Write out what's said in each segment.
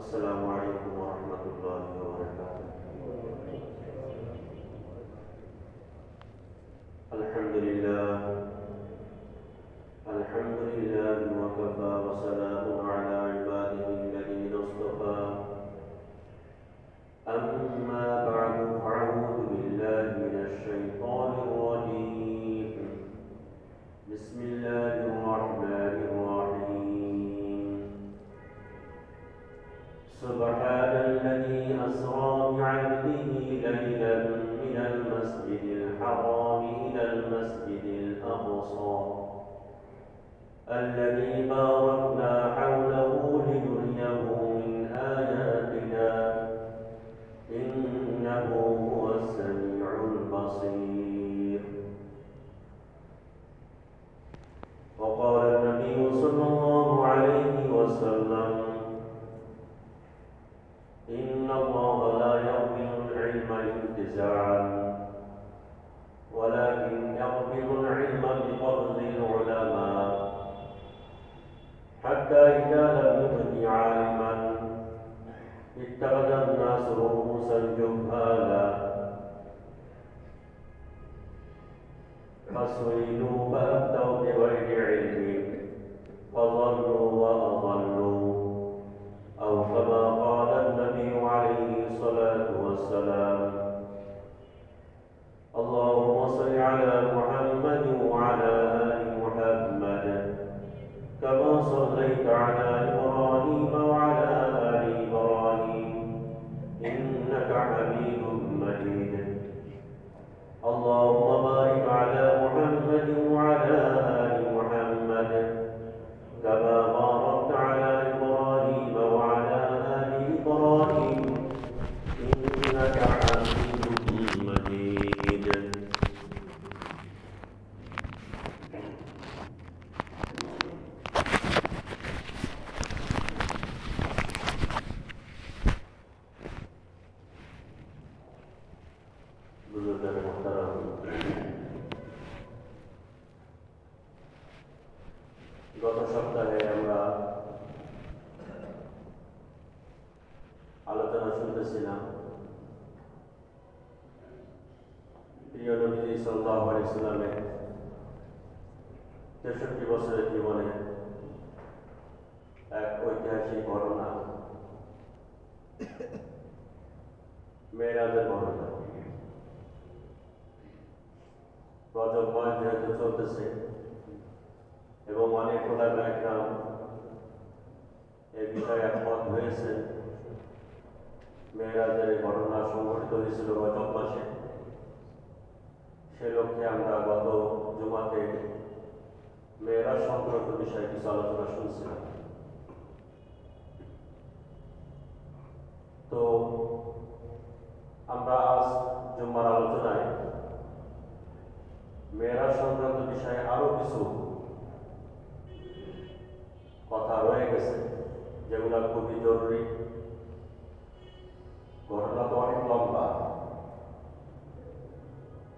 السلام عليكم ورحمة الله وبركاته. الحمد لله وكفى وسلام على عباده الذين اصطفى. أما بعد فأعوذ بالله من الشيطان الرجيم. بسم الله الرحمن الرحيم. سبحان الذي أسرى بعبده ليلا من المسجد الحرام إلى المسجد الأقصى الذي باركنا حوله لنريه من آياتنا إنه هو السميع البصير. وقال النبي صلى الله عليه وسلم: إن الله لا يقبل العلم انتزاعا ولكن يقبل العلم بقبض العلماء حتى إذا لم يبق عالما اتخذ الناس رؤوسا جهالا فسئلوا فأفتوا بغير علم فضلوا وأضلوا، أو كما قال النبي عليه الصلاة والسلام: اللهم صل على محمد وعلى آل محمد كما صليت على إبراهيم وعلى آل إبراهيم إنك حميد مجيد. اللهم بارك على محمد وعلى آل محمد كما باركت على إبراهيم وعلى آل إبراهيم إنك حميد مجيد. बुजुर्गान मोहतरम, গত সপ্তাহে আমরা আলোচনা শুনতেছিলাম প্রিয় নবী সাল্লাল্লাহু আলাইহি সাল্লামের 63 বছরের জীবনে এক ঐতিহাসিক ঘটনা, মেরাজের ঘটনা। রজব মাস যেহেতু চলতেছে এবং অনেক ওলামা একরাম এই বিষয়ে একমত হয়েছে, মেরাজের এই ঘটনা সংঘটিত হয়েছিল রজব মাসে। সে লক্ষ্যে আমরা গত জুমাতে মেরাজ সংক্রান্ত বিষয়ে কিছু আলোচনা শুনছিলাম। তো আমরা আজ জুম্মার আলোচনায় মেরাজ সংক্রান্ত বিষয়ে আরো কিছু কথা রয়ে গেছে, যেগুলো খুবই জরুরি। ঘটনা তো অনেক লম্বা,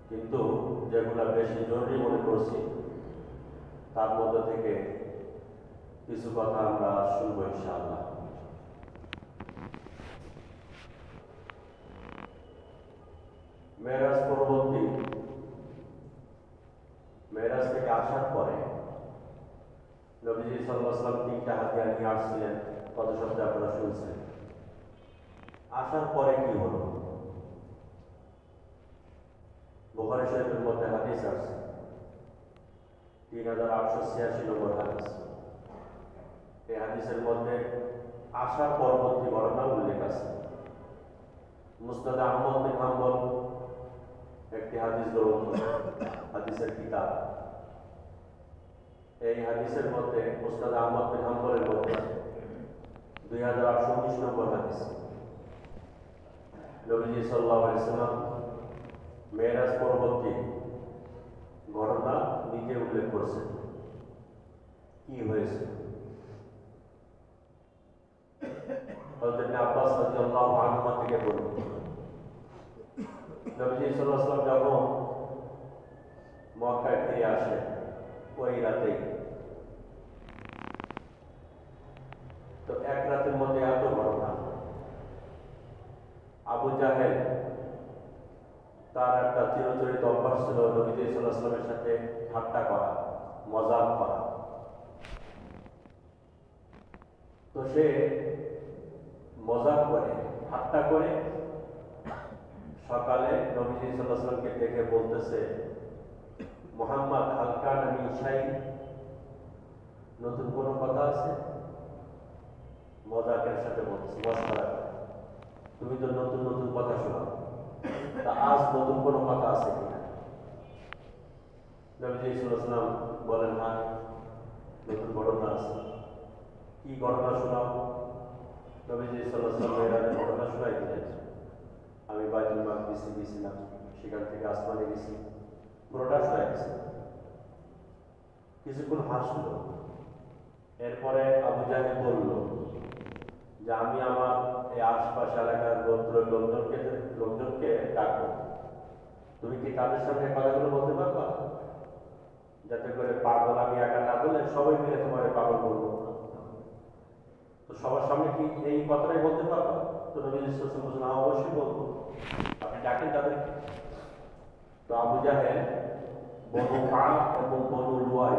কিন্তু যেগুলো বেশি জরুরি মনে করছি তার মধ্যে থেকে কিছু কথা আমরা শুনবো ইনশাআল্লাহ। মেরাজ পরবর্তী, মেরাজ থেকে আসার পরে নবীজি সাল্লাল্লাহু আলাইহি ওয়াসাল্লাম 3টা হাতিয়ার নিয়ে আসছিলেন, কত শব্দে আপনারা শুনছেন। আসার পরে কি হলো? বুখারী শরীফের মধ্যে হাদিস আছে, 3886 নম্বর হাদিস। এই হাদিসের মধ্যে আসার পরবর্তী ঘটনা উল্লেখ আছে। মুসনাদ আহমদ বিন হাম্বল একটি হাদিস গ্রন্থ, হাদিসের কিতাব। এই হাদিসের মধ্যে মুসনাদ আহমদ বিন হাম্বলের মধ্যে 2819 নম্বর হাদিস, নবীজি সাল্লাল্লাহু আলাইহি ওয়াসাল্লাম মেরাজ পরবর্তী ঘটনা নিজে উল্লেখ করছেন। কি হয়েছে? হযরত ইবনে আব্বাস রাদিয়াল্লাহু আনহু থেকে বলুন, নবীজি সাল্লাল্লাহু আলাইহি ওয়াসাল্লাম যখন মক্কায় ফিরে আসেন ওই রাতেই, তো এক রাতের মধ্যে এত ঘটনা চিরচরিত অভ্যাস ছিল নবী সাল্লাল্লাহু আলাইহি ওয়াসাল্লামের সাথে ঠাট্টা করা, মজাক করা। তো সে মজাক করে, ঠাট্টা করে সকালে নবীজি সাল্লাল্লাহু আলাইহি ওয়াসাল্লামকে দেখে বলতেছে, মুহাম্মদ হালকা নামি ইশাই, নতুন কোনো কথা আছে? মজাকের সাথে বলতেছে, মস্করা করে, তুমি তো নতুন নতুন কথা শোনাও, তা আজ নতুন কোনো কথা আছে কিনা? নবীজি সাল্লাল্লাহু আলাইহি ওয়াসাল্লাম বলেন, হ্যাঁ নতুন ঘটনা আছে। কি ঘটনা শোনাও? নবীজি সাল্লাল্লাহু আলাইহি ওয়াসাল্লাম এর আগে ঘটনা শোনাই দিলেন, আমি বাইতুল মাকদিসে গেছিলাম, সেখান থেকে আসমানে গেছি, পুরোটা শোনাই দিয়েছি। কিছুক্ষণ হাসলো। এরপরে আবু জাহেল বলল যে আমি আমার এই আশপাশ এলাকার লোকজনকে ডাকবো, তুমি কি তাদের সামনে কথাগুলো বলতে পারবা? যাতে করে পাগল আমি একা না বলে সবাই মিলে তোমার পাগল করবো। তো সবার সামনে কি এই কথাটাই বলতে পারবা? তো নবী সাল্লাল্লাহু আলাইহি ওয়াসাল্লাম অবশ্যই বলবো, আপনি ডাকেন তাদেরকে। তো আবু জাহেল বনু কাব এবং বনু লুয়াই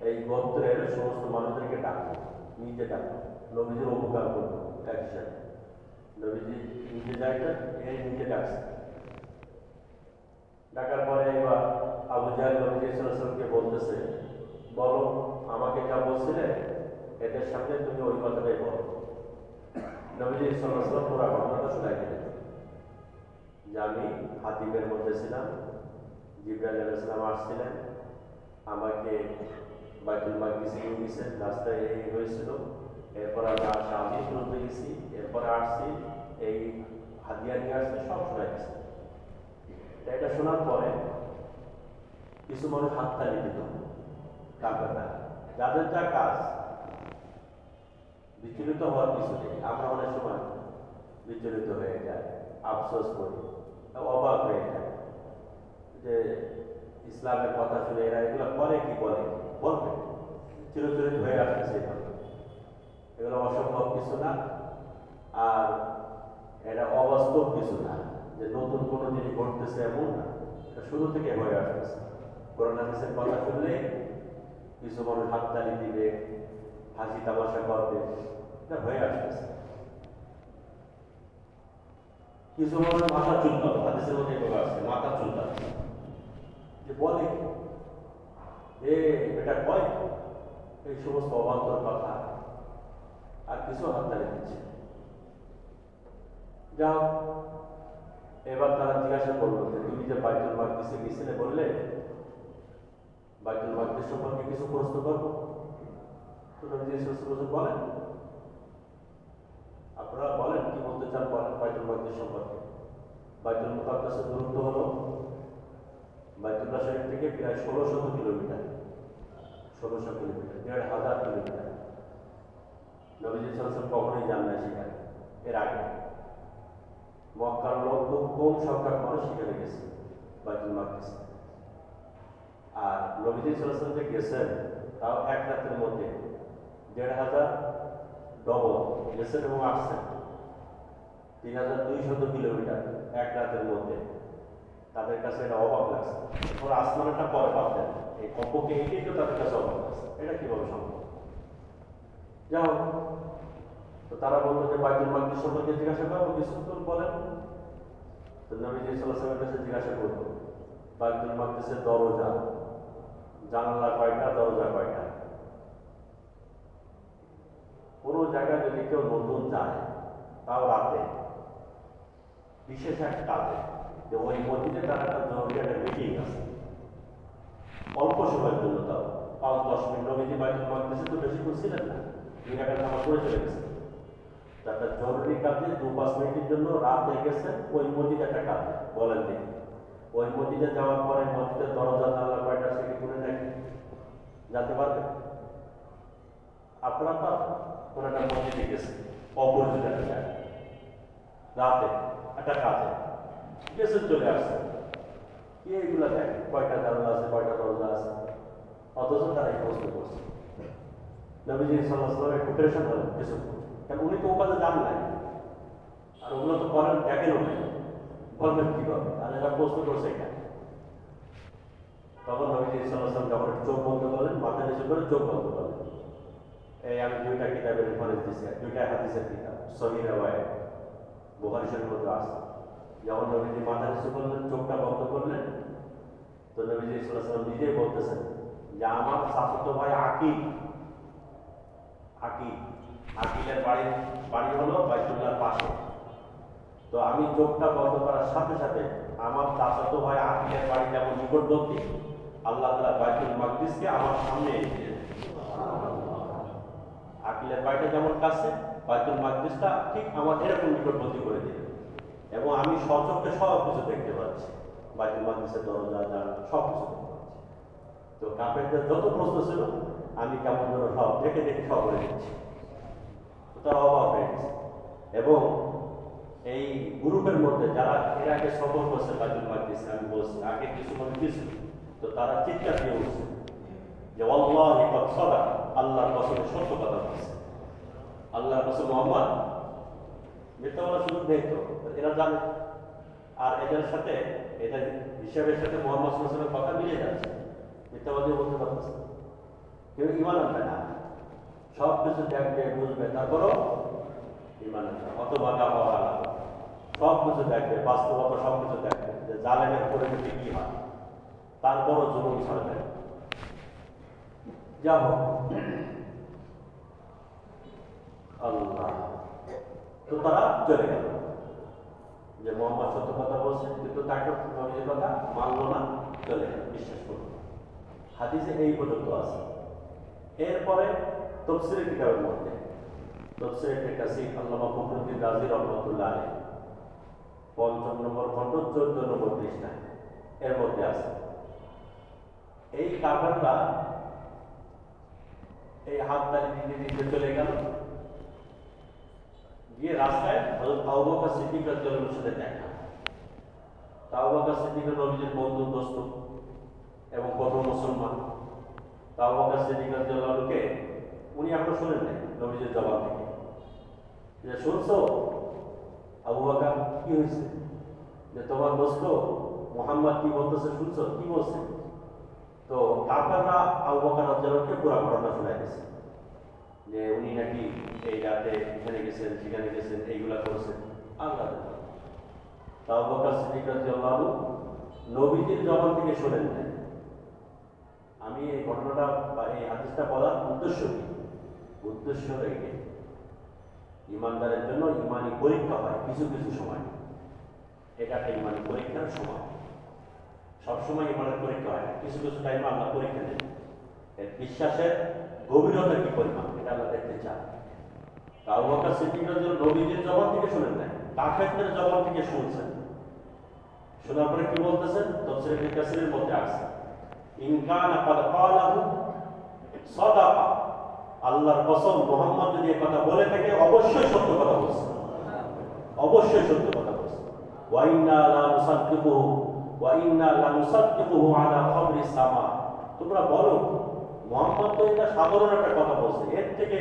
এই গোত্রের সমস্ত মানুষদেরকে ডাকবো, নিজে ডাকবো, নবীজির উপকার করবো একসাথে। নবীজি নিজে যাইতেন, এই নিজে ডাকছে। ডাকার পরে এবার আবু জাহেল নবী সাল্লাল্লাহু আলাইহি ওয়াসাল্লামকে বলতেছে, বলো আমাকে যা বলছিলে এদের সামনে তুমি ওই কথাটাই বলো। নবীজি সাল্লাল্লাহু আলাইহি ওয়াসাল্লাম পুরো ঘটনাটা শোনাই দিলেন যে আমি হাতিমের মধ্যে ছিলাম, জিবরাইল আলাইহিস সালাম আসছিলেন, আমাকে বাইতুল মাকদিসে নিয়ে গেছেন, রাস্তায় এই হয়েছিল, এরপর আমি শামে তুলতে গেছি, এরপরে আসছি, এই হাদিয়া নিয়ে আসছে, সব শোনাই দিচ্ছে। এটা শোনার পরে কিছু মানুষ হাততালি দিত, কাঁপে, যাদের যা কাজ। বিচলিত হওয়ার কিছু নেই, আমরা অনেক সময় বিচলিত হয়ে যায়, আফসোস করি, অবাক হয়ে যায় যে ইসলামের কথা শুনে এরা এগুলো করে কি বলে, বলবে চিরচরিত হয়ে আসতেছে। এগুলো অসম্ভব কিছু না, আর এটা অবাস্তব কিছু না যে নতুন কোনো জিনিস ঘটতেছে, এমন না, এটা শুরু থেকে হয়ে আসতেছে। কোরআন হাদিসের কথা শুনলে কিছু মানুষ হাততালি দিবে, হাসি তামাশা করবে, এটা হয়ে আসতেছে। কিছু মানুষ মাথা চুলকাবে, হাদিসের মধ্যে এগুলো আছে, মাথা চুলকাবে, যে বলে এটা কয় এই সমস্ত অবান্তর কথা, আর কিছু হাততালি দিচ্ছে। যাও, এবার তারা জিজ্ঞাসা করলো যে তুমি যে বাইতুল মাকদিসে গেছিলে বললে, বাইতুল মাকদিস সম্পর্কে কিছু প্রশ্ন করবো? তো নবী সাল্লাল্লাহু আলাইহি ওয়াসাল্লাম বলেন, আপনারা বলেন কি বলতে চান, বলেন বাইতুল মাকদিস সম্পর্কে। বাইতুল মুকাদ্দাসের দূরত্ব হলো বাইতুল্লাহ শরীফ থেকে প্রায় 1600 কিলোমিটার, 1600 কিলোমিটার, 1500 কিলোমিটার। নবীজি সাল্লাল্লাহু আলাইহি ওয়াসাল্লাম কখনোই যান না সেখানে এর আগে। মক্কার লোক খুব কম সংখ্যক মানুষ সেখানে গেছে বাইতুল মাকদিসে। আর নবীজি সাল্লাল্লাহু আলাইহি ওয়াসাল্লাম যে গেছেন তাও এক রাতের মধ্যে 1500 ডবল গেছেন এবং আসছেন, 3200 কিলোমিটার এক রাতের মধ্যে। তাদের কাছে এটা অবাক লাগছে। ওরা আসমানটা পরে পাবেন, এই কম্পকে এটাই তো তাদের কাছে অবাক লাগছে, এটা কিভাবে সম্ভব? যাও, তো তারা বললো যে বাইতুল মাকদিস সম্পর্কে জিজ্ঞাসা করবো, কিছু তো বলেন। তো নবীজি সাল্লাল্লাহু আলাইহি ওয়াসাল্লামের কাছে জিজ্ঞাসা করবো বাইতুল মাকদিসের দরজা, জানালা কয়টা, দরজা কয়টা? কোনো জায়গায় যদি কেউ নতুন যায়, তাও রাতে, বিশেষ এক কাজে, যে ওই মসজিদে তার একটা জরুরি একটা মিটিং আছে, অল্প সময়ের জন্য, তাও 5-10 মিনিট। নবীজি বাইতুল মাকদিসে তো বেশিক্ষণ ছিলেন না, 2 টাকা নামাজ পড়ে চলে গেছে। একটা জরুরি কাজে 2-5 মিনিটের জন্য রাতে গেছেন, ওই মসজিদে একটা কাজ বলেন দেখি। ওই মসজিদে যাওয়ার পরে মসজিদের দরজা জানলা কয়টা সেটি করে নাকি জানতে পারবেন? আপনারা তো কোন একটা মসজিদে গেছে, অপরিচিত একটা জায়গা, রাতে একটা কাজে গেছেন, চলে আসছে, কি এইগুলা দেখে কয়টা জানলা আছে, কয়টা দরজা আছে, অথচ তারা এই প্রশ্ন করছে। নবীজি সাল্লাল্লাহু আলাইহি ওয়াসাল্লাম একটু টেনশন হলেন কিছু, কারণ উনি তো ও কাজে যান নাই, আর ওগুলো তো করেন দেখেন নাই, বলবেন কি করবে? আর এরা প্রশ্ন করছে এটা। তখন নবীজি সাল্লাল্লাহু আলাইহি ওয়াসাল্লাম যখন চোখ বন্ধ করলেন, মাথা নিচু করে চোখ বন্ধ করলেন। এই আমি দুইটা কিতাবের রেফারেন্স দিচ্ছি, দুইটা হাদিসের কিতাব, সহিহ রিওয়ায়াত, বুখারী শরীফের মধ্যে আছে। যখন নবীজি মাথা নিচু করলেন, চোখটা বন্ধ করলেন, তো নবীজি সাল্লাল্লাহু আলাইহি ওয়াসাল্লাম নিজেই বলতেছেন যে আমার চাচাতো ভাই আকিল, আকিলের বাড়ি হলো বাইতুল্লাহর পাশে। তো আমি চোখটা বন্ধ করার সাথে সাথে আমার চাচাতো ভাই আকিলের বাড়ি যেমন নিকটবর্তী, আল্লাহ তাআলা বাইতুল মাকদিসকে আমার সামনে এনে দিলেন। আকিলের বাড়িটা যেমন কাছে, বাইতুল মাকদিসটা ঠিক আমার এরকম নিকটবর্তী করে দিলেন, এবং আমি সচক্ষে সব কিছু দেখতে পাচ্ছি, বাইতুল মাকদিসের দরজা জানালা সব কিছু দেখতে পাচ্ছি। তো কাফেরদের যত প্রশ্ন ছিল আমি কেমন যেন সব দেখে দেখে সব বলে দিচ্ছি। তারা অবাক হয়ে গেছে। এবং এই গ্রুপের মধ্যে যারা এর আগে সফর করছে বাইতুল মাকদিসে, আমি বলছি আগে কিছু মনে কিছু, তো তারা চিৎকার দিয়ে উঠছে যে আল্লাহি ক্বাদ সাদাক, আল্লাহর কসমে সত্য কথা বলছে, আল্লাহর কসম মুহাম্মদ মিথ্যা বলার সুযোগ নেই। তো এরা জানে, আর এদের সাথে এদের হিসাবের সাথে মুহাম্মদ সাল্লাল্লাহু আলাইহি ওয়াসাল্লামের কথা মিলে যাচ্ছে, মিথ্যাবাদী বলতে পারতেছে। কেউ ঈমান আনবে না, সব কিছু দেখবে বুঝবে, তারপরও ঈমান আনবে না। হতভাগা হওয়া, সব কিছু দেখবে, বাস্তবতা সব কিছু দেখবে যে জালেমের পরিণতি কি হয়, তারপরও জুলুম ছাড়বে। যাব আল্লাহ, তো তারা চলে গেল যে মোহাম্মদ সত্য কথা বলছে, কিন্তু তাকে নবীর কথা মানলো না, চলে গেল, বিশ্বাস করল। হাদিসে এই পর্যন্ত আছে। এরপরে তাফসীরের কিতাবের মধ্যে, তাফসীরে ইবনে কাসীর আল্লামা ফখরুদ্দীন রাজি রাহমাতুল্লাহ আলাইহি ৫৫ নম্বর খণ্ড ১৪ নম্বর পৃষ্ঠা, এর মধ্যে আছে এই কাফেররা এই হাততালি দিতে দিতে চলে গেল, গিয়ে রাস্তায় হযরত আবু বকর সিদ্দিক রাদিয়াল্লাহু আনহুর সাথে দেখা। আবু বকর সিদ্দিক নবীজির বন্ধু, দোস্ত এবং প্রথম মুসলমান। আবু বকর সিদ্দিক রাদিয়াল্লাহু আনহুকে উনি এখনো শুনেন নাই নবীজির জবান থেকে, যে শুনছো আবু বকর কি হয়েছে, যে তোমার দোস্ত মুহাম্মদ কি বলতেছে শুনছো, কি বলছে? তো কাফেররা আবু বকর রাদিয়াল্লাহু আনহুকে পুরো ঘটনা শোনায় দিয়েছে যে উনি নাকি এই রাতে এখানে গেছেন, সেখানে গেছেন, এইগুলা করছেন। আল্লাহ আবু বকর সিদ্দিক রাদিয়াল্লাহু আনহু নবীজির জবান থেকে শুনেন নাই। আমি এই ঘটনাটা বা এই হাদিসটা বলার উদ্দেশ্য কি? উদ্দেশ্য এইটাই, ইমানদারের জন্য ইমানি পরীক্ষা হয় কিছু কিছু সময়। এটা একটা ইমানি পরীক্ষার সময়, সবসময় ইমানের পরীক্ষা হয় না, কিছু কিছু টাইমে আল্লাহ পরীক্ষা দেন। এর বিশ্বাসের গভীরতা কি পরিমাণ, এটা আল্লাহ দেখতে চান। আবু বকর সিদ্দিক রাদিয়াল্লাহু আনহু নবীজির জবান থেকে শুনেন নাই, কাফেরদের জবান থেকে শুনছেন। শোনার পরে কি বলতেছেন? তাফসীর ইবনে কাসীরের মধ্যে আছে, ইন কানা ক্বাদ ক্বালাহু সাদাকা, আল্লাহর কসম মুহাম্মদ যদি এই কথা বলে থাকে অবশ্যই সত্য কথা বলছে, অবশ্যই সত্য কথা বলছে। ওয়া ইন্না লা নুসাদ্দিকুহু আলা খাবরি সামা, তোমরা বলো মুহাম্মদ তো এটা সাধারণ একটা কথা বলছে, এর থেকে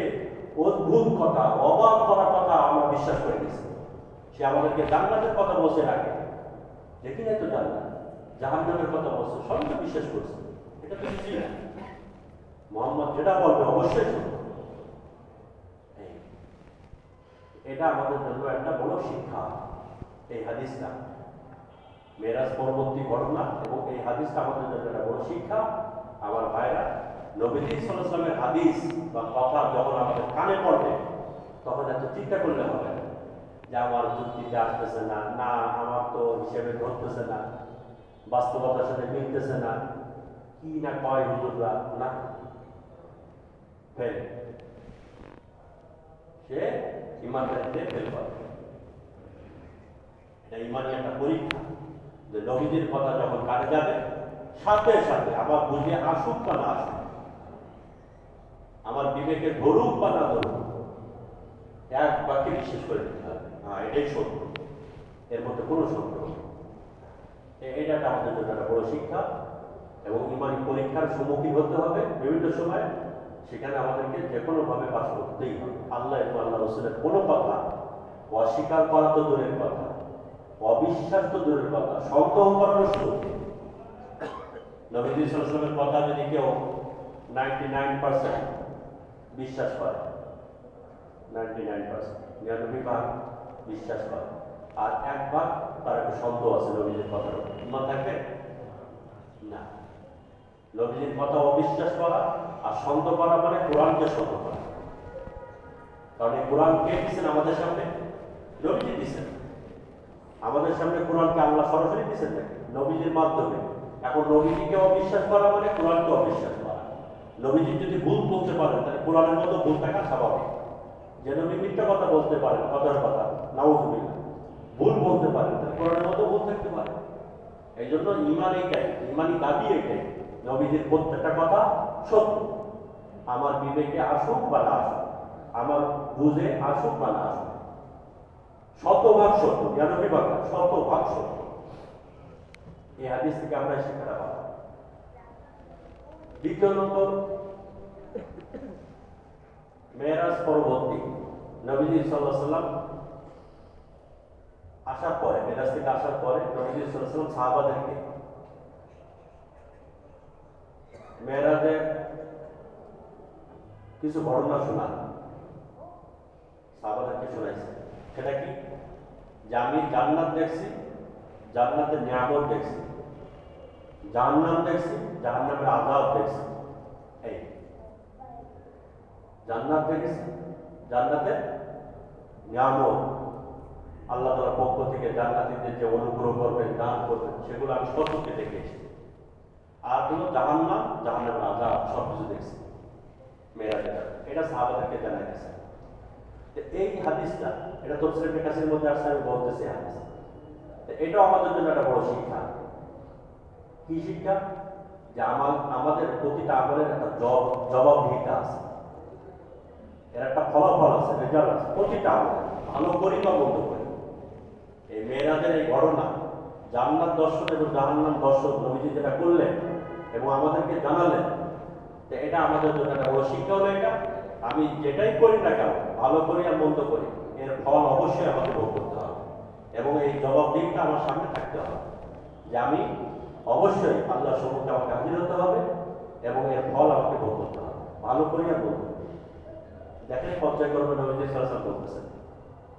অদ্ভুত কথা, অবাক করা কথা আমরা বিশ্বাস করে নিয়েছি। সে আমাদেরকে জান্নাতের কথা বলছে আগে, দেখি না তো জান্নাত, জাহান্নামের কথা বলছে, সবই তো বিশ্বাস করছে। এটা তো কিছুই না, মুহাম্মদ যেটা বলবে অবশ্যই সত্য। এটা আমাদের জন্য একটা বড় শিক্ষা, এই হাদিসটা মেরাজ পরবর্তী ঘটনা, এবং এই হাদিসটা আমাদের জন্য একটা বড় শিক্ষা। আমার ভাইরা, নবীজি সাল্লাল্লাহু আলাইহি ওয়াসাল্লামের হাদিস বা কথা যখন আমাদের কানে পড়বে, তখন এত চিন্তা করলে হবে না যে আমার যুক্তিতে আসতেছে না, না আমার তো হিসেবে ধরতেছে না, বাস্তবতার সাথে মিলতেছে না, কি না কয় হুজুররা, না ফেল, সে ইমানদারিতে ফেল করে। এটা ইমানি একটা পরীক্ষা, যে নবীজির কথা যখন কানে যাবে সাথে সাথে আমার বুঝে আসুক বা না আসুক, আমার বিবেকে ধরুক বা না ধরুক, এক বাক্যে বিশ্বাস করে দিতে হবে, হ্যাঁ এটাই সত্য, এর মধ্যে কোনো সন্দেহ নেই। এটা আমাদের জন্য একটা বড় শিক্ষা, এবং ইমানি পরীক্ষার সম্মুখীন হতে হবে বিভিন্ন সময়, সেখানে আমাদেরকে যে কোনোভাবে পাশ করতেই হবে। আল্লাহ এবং আল্লাহ রাসূলের কোনো কথা অস্বীকার করা তো দূরের কথা, অবিশ্বাস তো দূরের কথা, সন্দেহ করার সুযোগ নেই। নবীজি সাল্লাল্লাহু আলাইহি ওয়াসাল্লামের কথা যদি কেউ 99% বিশ্বাস করে, 99% 99 ভাগ বিশ্বাস করে, আর 1 ভাগ তার একটা সন্দেহ আছে নবীজির কথার উপর, ইমান থাকবে না। নবীজির কথা অবিশ্বাস করা আর সন্দেহ করা মানে কোরআনকে সন্দেহ করা। কারণ এই কোরআন কে দিচ্ছেন আমাদের সামনে? নবীজি দিচ্ছেন আমাদের সামনে। কোরআনকে আল্লাহ সরাসরি দিচ্ছেন নাকি? নবীজির মাধ্যমে। এখন নবীজিকে অবিশ্বাস করা মানে কোরআনকে অবিশ্বাস করা। নবীজি যদি ভুল বলতে পারেন তাহলে কোরআনের মতো ভুল থাকা স্বাভাবিক। যে নবী মিথ্যা কথা বলতে পারেন, কথার কথা নাউযুবিল্লাহ, ভুল বলতে পারেন, তাহলে কোরআনের মতো ভুল থাকতে পারে। এই জন্য ইমান এইটাই, ইমানি দাবি এইটাই, নবীজির প্রত্যেকটা কথা সত্য। আমার বিবেকে আসুক বা না আসুক, আমার বুঝে আসুক বা না আসুক, 100% সত্য, 99 ভাগ, 100% সত্য। এই হাদিস থেকে আমরা শিক্ষাটা পাবো। দ্বিতীয় নম্বর, মেরাজ পরবর্তী নবীজি সাল্লাল্লাহু আলাইহি ওয়াসাল্লাম আসার পরে, মেরাজ থেকে আসার পরে নবীজি সাল্লাল্লাহু আলাইহি ওয়াসাল্লাম সাহাবাদেরকে মেরাজের কিছু ঘটনা শোনান, সাহাবাদেরকে শোনাইছে। সেটা কি? যে আমি জান্নাত দেখছি, জান্নাতের নিয়ামত দেখছি, জাহান্নাম দেখছি, জাহান্নামের আযাব দেখছি। এই জান্নাত দেখেছি, জান্নাতের নিয়ামত, আল্লাহ তাআলার পক্ষ থেকে জান্নাতীদের যে অনুগ্রহ করবেন, দান করবেন, সেগুলো আমি সত্যকে দেখেছি। আর হলো জাহান্নাম, জাহান্নামের আযাব, সব কিছু দেখছি মেরাজে। এটা সাহাবাদেরকে জানাই দিয়েছে। এই হাদিসটা, এটা তাফসীর ইবনে কাসিরের মধ্যে আসছে, আমি বলতেছি হাদিস। এটাও আমাদের জন্য একটা বড় শিক্ষা। কি শিক্ষা? যে আমাদের প্রতিটা আমলের একটা জবাবদিহিতা আছে, এর একটা ফলাফল আছে, রেজাল্ট আছে। প্রতিটা আমল ভালো করি বা মন্দ করি। এই মেরাজের এই ঘটনা, জান্নাত দর্শন এবং জাহান্নাম দর্শন নবীজি যেটা করলেন এবং আমাদেরকে জানালেন, যে এটা আমাদের জন্য একটা বড় শিক্ষা হলো এটা, আমি যেটাই করি না কেন, ভালো করি আর মন্দ করি, এর ফল অবশ্যই আমাকে ভোগ করতে হবে এবং এই জবাবদিহিটা আমার সামনে থাকতে হবে, যে আমি অবশ্যই আল্লাহর সম্মুখে আমাকে হাজির হতে হবে এবং এর ফল আমাকে ভোগ করতে হবে, ভালো করি আর মন্দ করি। দেখেন পর্যায়ক্রমে নবীজি সাল্লাল্লাহু আলাইহি ওয়াসাল্লাম বলতেছেন,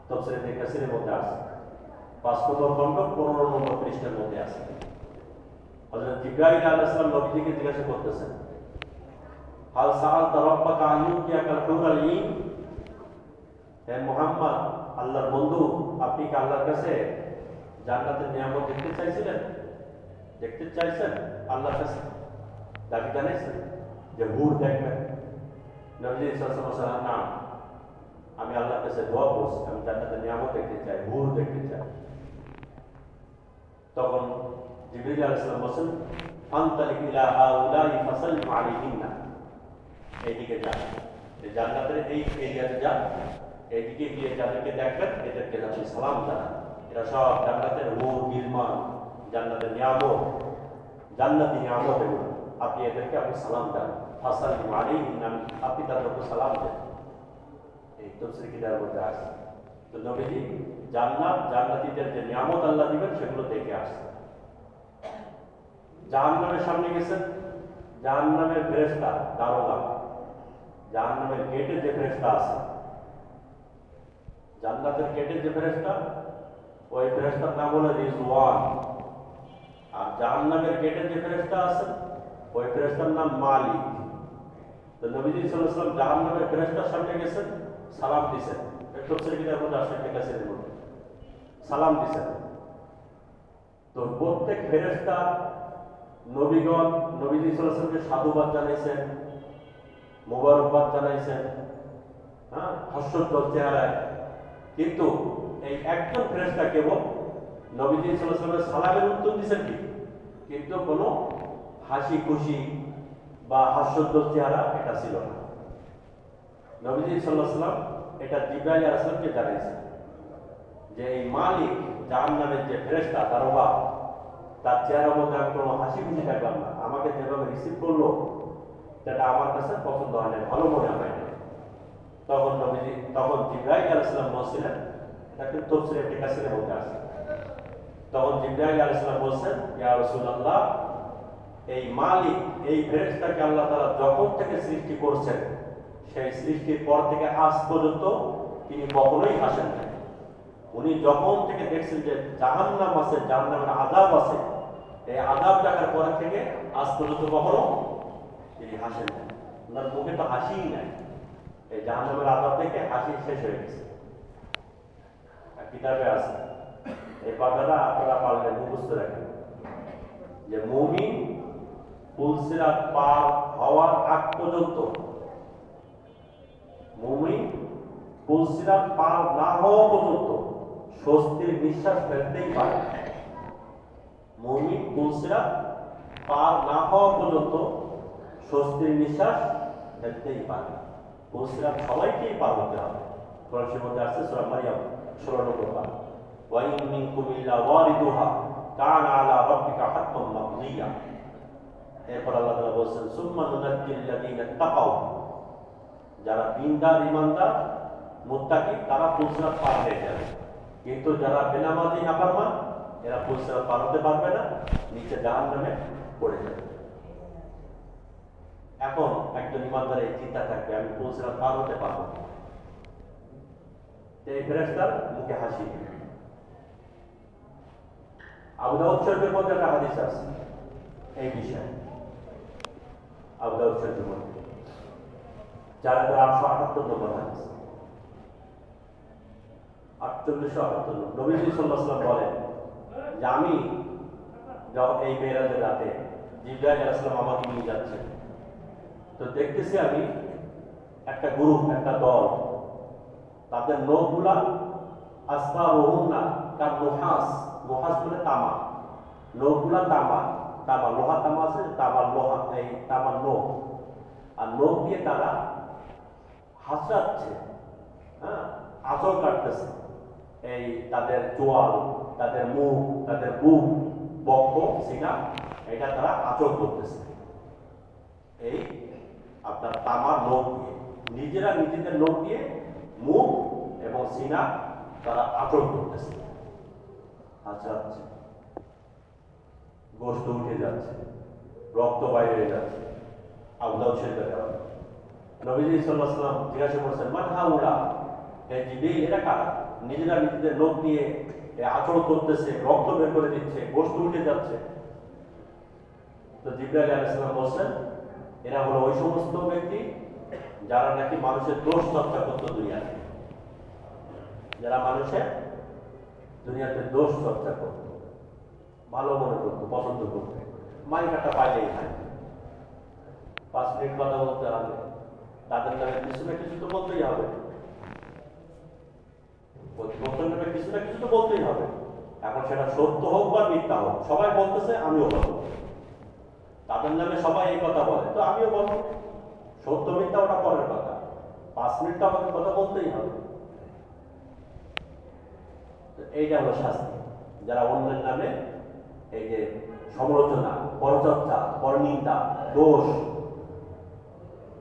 তাফসীর ইবনে কাসিরের মধ্যে আছে, 5 নম্বর খণ্ড 15 নম্বর পৃষ্ঠার মধ্যে আছে। হযরত জিবরাইল আলাইহিস সালাম নবীজিকে জিজ্ঞাসা করতেছেন, হাল সাআলতা রাব্বাকা আন ইউতিয়াকাল হুরাল ঈন? হে মুহাম্মদ, আল্লাহর বন্ধু, আপনি কি আল্লাহর কাছে জান্নাতের নিয়ামত দেখতে চাইছিলেন? দেখতে চাইছেন আল্লাহর কাছে? দাবি জানাইছেন যে হুর দেখবেন? নবীজি সাল্লাল্লাহু আলাইহি ওয়াসাল্লাম, না, আমি আল্লাহর কাছে দোয়া করছি, আমি জান্নাতের নিয়ামত দেখতে চাই, হুর দেখতে চাই। তখন জিবরিল আলাইহিস সালাম বলেন, আনতালিক ইলা হাউলাই ফাসাল্লিম আলাইহিন্না, এইদিকে যা, এই জান্নাতের এই এরিয়াতে যা, এইদিকে গিয়ে যাদেরকে দেখবেন এদেরকে আপনি সালাম জানান। এরা সব জান্নাতের হুর, গিলমান, জান্নাতের নিয়ামত, জান্নাতি নিয়ামত, এগুলো আপনি এদেরকে আপনি সালাম জানান। ফাসাল্লিম আলাইহিন্না, আপনি তাদেরকে সালাম দেন। এই তাফসীর কিতাবের মধ্যে আছে। তো নবীজি জান্নাত, জান্নাতীদের যে নিয়ামত আল্লাহ দিবেন সেগুলো দেখে আসছে। জাহান্নামের সামনে গেছেন, জাহান্নামের ফেরেশতা দারোগা, জাহান্নামের গেটে যে ফেরেশতা আছে, জান্নাতের গেটে যে ফেরেশতা, ওই ফেরেশতার নাম হলো রিজওয়ান। আর জাহান্নামের গেটে যে ফেরেশতা আছে, ওই ফেরেশতার নাম মালিক। তো নবীজি সাল্লাল্লাহু আলাইহি ওয়াসাল্লাম জাহান্নামের ফেরেশতার সামনে গেছেন, সালাম দিয়েছেন। তাফসীর কিতাবের মধ্যে আছে, ইবনে কাসিরের মধ্যে সালাম দিয়েছেন। তো প্রত্যেক ফেরেশতা, নবীগণ নবীজি সাল্লাল্লাহু আলাইহি ওয়াসাল্লামকে সাধুবাদ জানাইছেন, মোবারকবাদ জানাইছেন, হ্যাঁ, হাস্যোজ্জ্বল চেহারায়। কিন্তু এই একজন ফেরেশতা কেবল নবীজি সাল্লাল্লাহু আলাইহি ওয়াসাল্লামের সালামের উত্তর দিয়েছেন ঠিক, কিন্তু কোনো হাসি খুশি বা হাস্যোজ্জ্বল চেহারা এটা ছিল না। নবীজি সাল্লাল্লাহু আলাইহি ওয়াসাল্লাম এটা জিবরাইল আলাইহিস সালামকে জানিয়েছেন যে এই মালিক, জাহান্নামের যে ফেরেশতা দারোগা, তার চেহারার মধ্যে আমি কোনো হাসি খুশি দেখলাম না, আমাকে যেভাবে রিসিভ করলো সেটা আমার কাছে পছন্দ হয় না, ভালো মনে হয় না। তখন জিবরাইল আলাইহিস সালাম বলছিলেন, এটা কিন্তু তাফসীর ইবনে কাসিরের মধ্যে আছে, তখন জিবরাইল আলাইহিস সালাম বলছেন, ইয়া রাসূলুল্লাহ, এই মালিক, এই ফেরেশতাকে আল্লাহ তাআলা যখন থেকে সৃষ্টি করছেন, সেই সৃষ্টির পর থেকে আজ পর্যন্ত তিনি কখনোই হাসেন না। উনি যখন থেকে দেখছেন যে জাহান্নাম আছে, জাহান্নামের আযাব আছে, এই আযাব দেখার পর থেকে আজ পর্যন্ত কখনো তিনি হাসেন না। ওনার মুখে তো হাসিই নাই। এই জাহান্নামের আযাব দেখে হাসি শেষ হয়ে গেছে। কিতাবে আছে, এই কথাটা আপনারা পারলে মুখস্থ রাখেন যে মুমিন পুলসিরাত পার হওয়ার আগ পর্যন্ত, মুমিন পুলসিরাত পার না হওয়া পর্যন্ত স্বস্তির নিঃশ্বাস ফেলতেই পারে। মুমিন পুলসিরাত পার না হওয়া পর্যন্ত স্বস্তির নিঃশ্বাস ফেলতেই পারে। পুলসিরাত সবাইকেই পার হতে হবে। কোরআনের মধ্যে আছে সূরা মারইয়াম 16 নম্বর আয়াত, ওয়া ইন মিনকুম ইল্লা ওয়ারিদুহা কানা আলা রাব্বিকা হাতমান মাকদিয়া। এরপর আল্লাহ তাআলা বলেন, সুম্মা নুনাজ্জিল্লাযীনা তাকাউ, যারা দিনদার ঈমানদার মুত্তাকি তারা পুলসিরাত পার হয়ে যাবে, কিন্তু যারা বেনামাজি নাফরমান এরা পুলসিরাত পার হতে পারবে না, নিচে জাহান্নামে পড়ে যাবে। এখন একজন ঈমানদারের এই চিন্তা থাকবে, আমি পুলসিরাত পার হতে পারবো না। এই ফেরেশতার মুখে হাসি। আবু দাউদ শরীফের মধ্যে একটা হাদিস আছে এই বিষয়ে। আবু দাউদ শরীফের মধ্যে 4878 নম্বর হাদিস, 4878 নবীজি সাল্লাল্লাহু আলাইহি ওয়াসাল্লাম বলেন যে আমি যখন এই মেরাজের রাতে জিবরাইল আলাইহিস সালাম আমাকে নিয়ে যাচ্ছে, তো দেখতেছি আমি একটা গ্রুপ, একটা দল, তাদের নখগুলা আস্তা রহুনা কার নুহাস, নুহাস মানে তামা, নখগুলা তামা, তামা লোহা, তামা আছে তামার লোহা, এই তামার নখ, আর নখ দিয়ে তারা হাসরাচ্ছে, হ্যাঁ, আঁচড় কাটতেছে এই তাদের চোয়াল, তাদের মুখ, তাদের বুক, বক্ষ, সিনা, এটা তারা আঁচড় করতেছে এই আপনার তামার নখ দিয়ে। নিজেরা নিজেদের নখ দিয়ে মুখ এবং সিনা তারা আঁচড় করতেছে, আঁচড়াচ্ছে, গোশত উঠে যাচ্ছে, রক্ত বাইরে হয়ে যাচ্ছে। আবু দাউদ শরীফে দেওয়া। নবীজি সাল্লাল্লাহু আলাইহি ওয়াসাল্লাম জিজ্ঞাসা করছেন, মান হাউলা, এই জিবরিল এরা কারা? নিজেরা নিজেদের নখ দিয়ে আঁচড় করতেছে, রক্ত বের করে দিচ্ছে, গোশত উঠে যাচ্ছে। তো জিবরাইল আলাইহিস সালাম বলছেন, এরা হলো ওই সমস্ত ব্যক্তি যারা নাকি মানুষের দোষ চর্চা করতো দুনিয়াতে, যারা মানুষের দুনিয়াতে দোষ চর্চা করতো, ভালো মনে করতো, পছন্দ করতো, মাইক একটা পাইলেই হয়, 5 মিনিট কথা বলতে হবে, তাদের নামে কিছু না কিছু তো বলতেই হবে, কিছু না কিছু তো বলতেই হবে। এখন সেটা সত্য হোক বা মিথ্যা হোক, সবাই বলতেছে, আমিও বলবো। তাদের নামে সবাই এই কথা বলে, তো আমিও বলবো। সত্য মিথ্যা ওটা পরের কথা, 5 মিনিট তো আমাকে কথা বলতেই হবে। এইটা হলো শাস্তি। যারা অন্যের নামে এই যে সমালোচনা, পরচর্চা, পরনিন্দা, দোষ,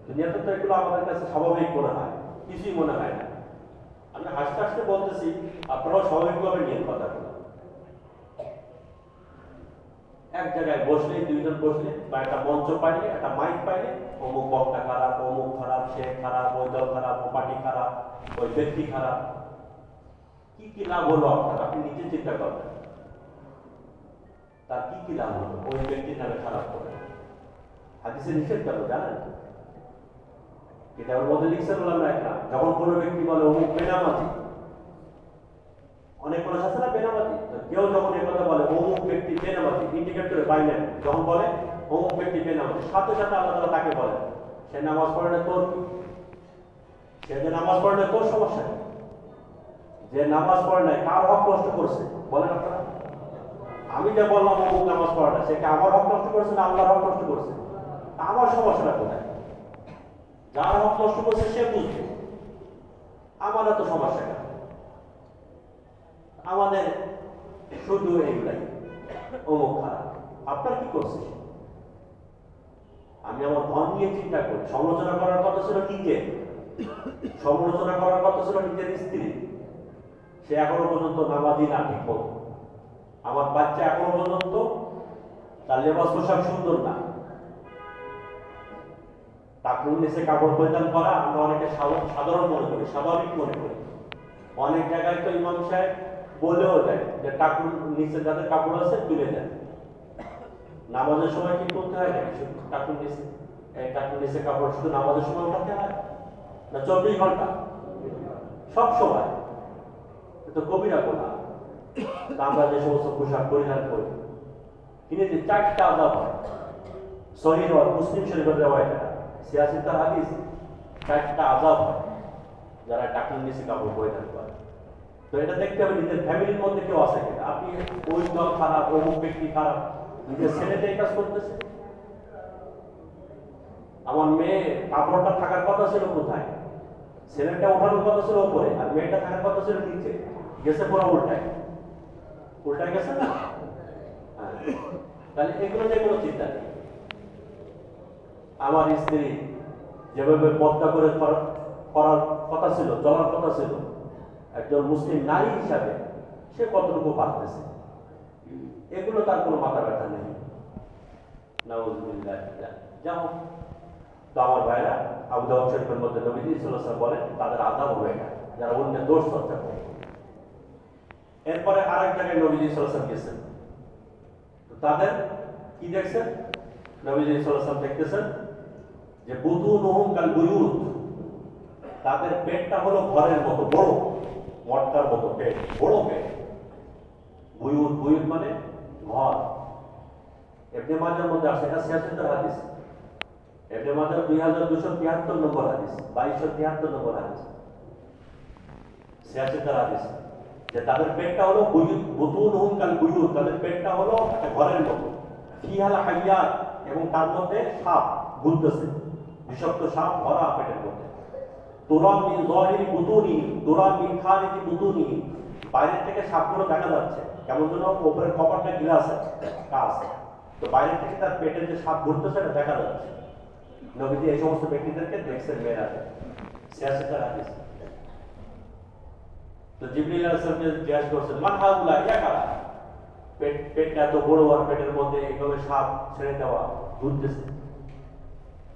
দুনিয়াতে তো এগুলো আমাদের কাছে স্বাভাবিক মনে হয়, কিছুই মনে হয় না। আমি হাসতে হাসতে বলতেছি, আপনারাও স্বাভাবিকভাবে নিয়ে কথাগুলো। এক জায়গায় বসলে, দুইজন বসলে, বা একটা মঞ্চ পাইলে, একটা মাইক পাইলে, অমুক বক্তা খারাপ, অমুক খারাপ, সে খারাপ, ওই দল খারাপ, ও পার্টি খারাপ, ওই ব্যক্তি খারাপ, কি কি লাভ হলো আপনার? আপনি নিজে চিন্তা করবেন, তার কি কি লাভ হলো ওই ব্যক্তির নামে খারাপ করে? হাদিসে নিষেধ করলো, জানেন? কিতাবের মধ্যে লিখছেন ওলামা একরাম, যখন কোনো ব্যক্তি বলে অমুক বেনামাজি, অনেক মানুষ আছে না বেনামাজি, কেউ যখন এই কথা বলে অমুক ব্যক্তি বেনামাজি, ইন্ডিকেট করে বাইলেন, যখন বলে অমুক ব্যক্তি বেনামাজি, সাথে সাথে আল্লাহ তাআলা তাকে বলে, সে নামাজ পড়ে না, তোর কি? সে যে নামাজ পড়ে না, তোর সমস্যা নেই। যে নামাজ পড়ে নাই, কার হক নষ্ট করছে বলেন আপনারা? আমি যে বললাম অমুক নামাজ পড়ে না, সে কি আমার হক নষ্ট করছে না আল্লাহর হক নষ্ট করছে? আমার সমস্যাটা কোথায়? যার হক নষ্ট করছে সে বুঝবে, আমার এত সমস্যা কেন? আমাদের শুধু এইগুলাই, অমুক খারাপ, আপনার কি করছে? আমি আমার ধন নিয়ে চিন্তা করি। সমালোচনা করার কথা ছিল নিজে, সমালোচনা করার কথা ছিল নিজের স্ত্রী, সে এখনো পর্যন্ত নামাজি না, ঠিক মতো আমার বাচ্চা এখনো পর্যন্ত তার লেবাস পোশাক সুন্দর না, টাকনুর নিচে কাপড় পরিধান করা আমরা অনেকে সাধারণ মনে করি, স্বাভাবিক মনে করি। অনেক জায়গায় তো ইমাম সাহেব বলেও দেয় যে টাকনুর নিচে যাদের কাপড় আছে তুলে দেন। নামাজের সময় কি করতে হয় নাকি শুধু টাকনুর নিচে, টাকনুর নিচে কাপড় শুধু নামাজের সময় উঠাতে হয় না 24 ঘন্টা সব সময়? তো কবিরা গোনা। আমরা যে সমস্ত পোশাক পরিধান করি কিন্তু যে 4টা আযাব হয়, সহিহ মুসলিম শরীফের রিওয়ায়াত, সিয়াসিতার হাদিস, 4টা আযাব হয় যারা টাকনুর নিচে কাপড় পরিধান করে। তো এটা দেখতে হবে নিজের ফ্যামিলির মধ্যে কেউ আছে কিনা। আপনি ওই দল খারাপ, অমুক ব্যক্তি খারাপ, নিজের ছেলেতে এই কাজ করতেছে। আমার মেয়ে কাপড়টা থাকার কথা ছিল কোথায়? ছেলেটা ওঠানোর কথা ছিল উপরে, আর মেয়েটা থাকার কথা ছিল নিচে। গেছে পুরো উল্টায়, উল্টায় গেছে না? তাহলে এগুলো নিয়ে কোনো চিন্তা নেই। আমার স্ত্রী যেভাবে পর্দা করে করার কথা ছিল, চলার কথা ছিল, একজন মুসলিম নারী হিসাবে সে কতটুকু পারতেছে, এগুলো তার কোনো মাথা ব্যথা নেই। নাউযুবিল্লাহ। যাও তো আমার ভাইরা, আবু দাউদ শরীফের মধ্যে নবীজি সাল্লাল্লাহু আলাইহি ওয়াসাল্লাম বলেন তাদের আযাব হবে না যারা অন্যের দোষ চর্চা করে। এরপরে আরেক জায়গায় নবীজি সাল্লাল্লাহু আলাইহি ওয়াসাল্লাম গেছেন, তো তাদের কি দেখছেন? নবীজি সাল্লাল্লাহু আলাইহি ওয়াসাল্লাম দেখতেছেন যে বুতুনুহুম কাল বুয়ুত, তাদের পেটটা হলো ঘরের মতো বড়, মটকার মতো পেট, বড় পেট। বুয়ুত, বুয়ুত মানে ঘর। ইবনে মাজার মধ্যে আসে, এটা সিয়াসিতার হাদিস। ইবনে মাজার 2273 নম্বর হাদিস, 2273 নম্বর হাদিস, সিয়াসিতার হাদিস, যে তাদের পেটটা হলো বুয়ুত, বুতুনুহুম কাল বুয়ুত, তাদের পেটটা হলো একটা ঘরের মতো। ফিহাল হাইয়াত, এবং তার মধ্যে সাপ ঘুরতেছে, বিষাক্ত সাপ ভরা পেটের মধ্যে। তুরা মিন যাহিরি বুতুনি, তুরা মিন খারিজি বুতুনি, বাইরে থেকে সাপগুলো দেখা যাচ্ছে, কেমন যেন উপরের কপারটা গ্লাস আছে, কাঁচ, তো বাইরে থেকে তার পেটের যে সাপ ঘুরতেছে এটা দেখা যাচ্ছে। নবীজি এই সমস্ত ব্যক্তিদেরকে দেখছেন মেরাজে, সিয়াসিতার হাদিস। তো জিবরিল আলাইহিস সালামকে জিজ্ঞাসা করছেন, মান হাউলা, ইয়া কারা? পেটটা এত বড় আর পেটের মধ্যে এইভাবে সাপ ছেড়ে দেওয়া ঘুরতেছে।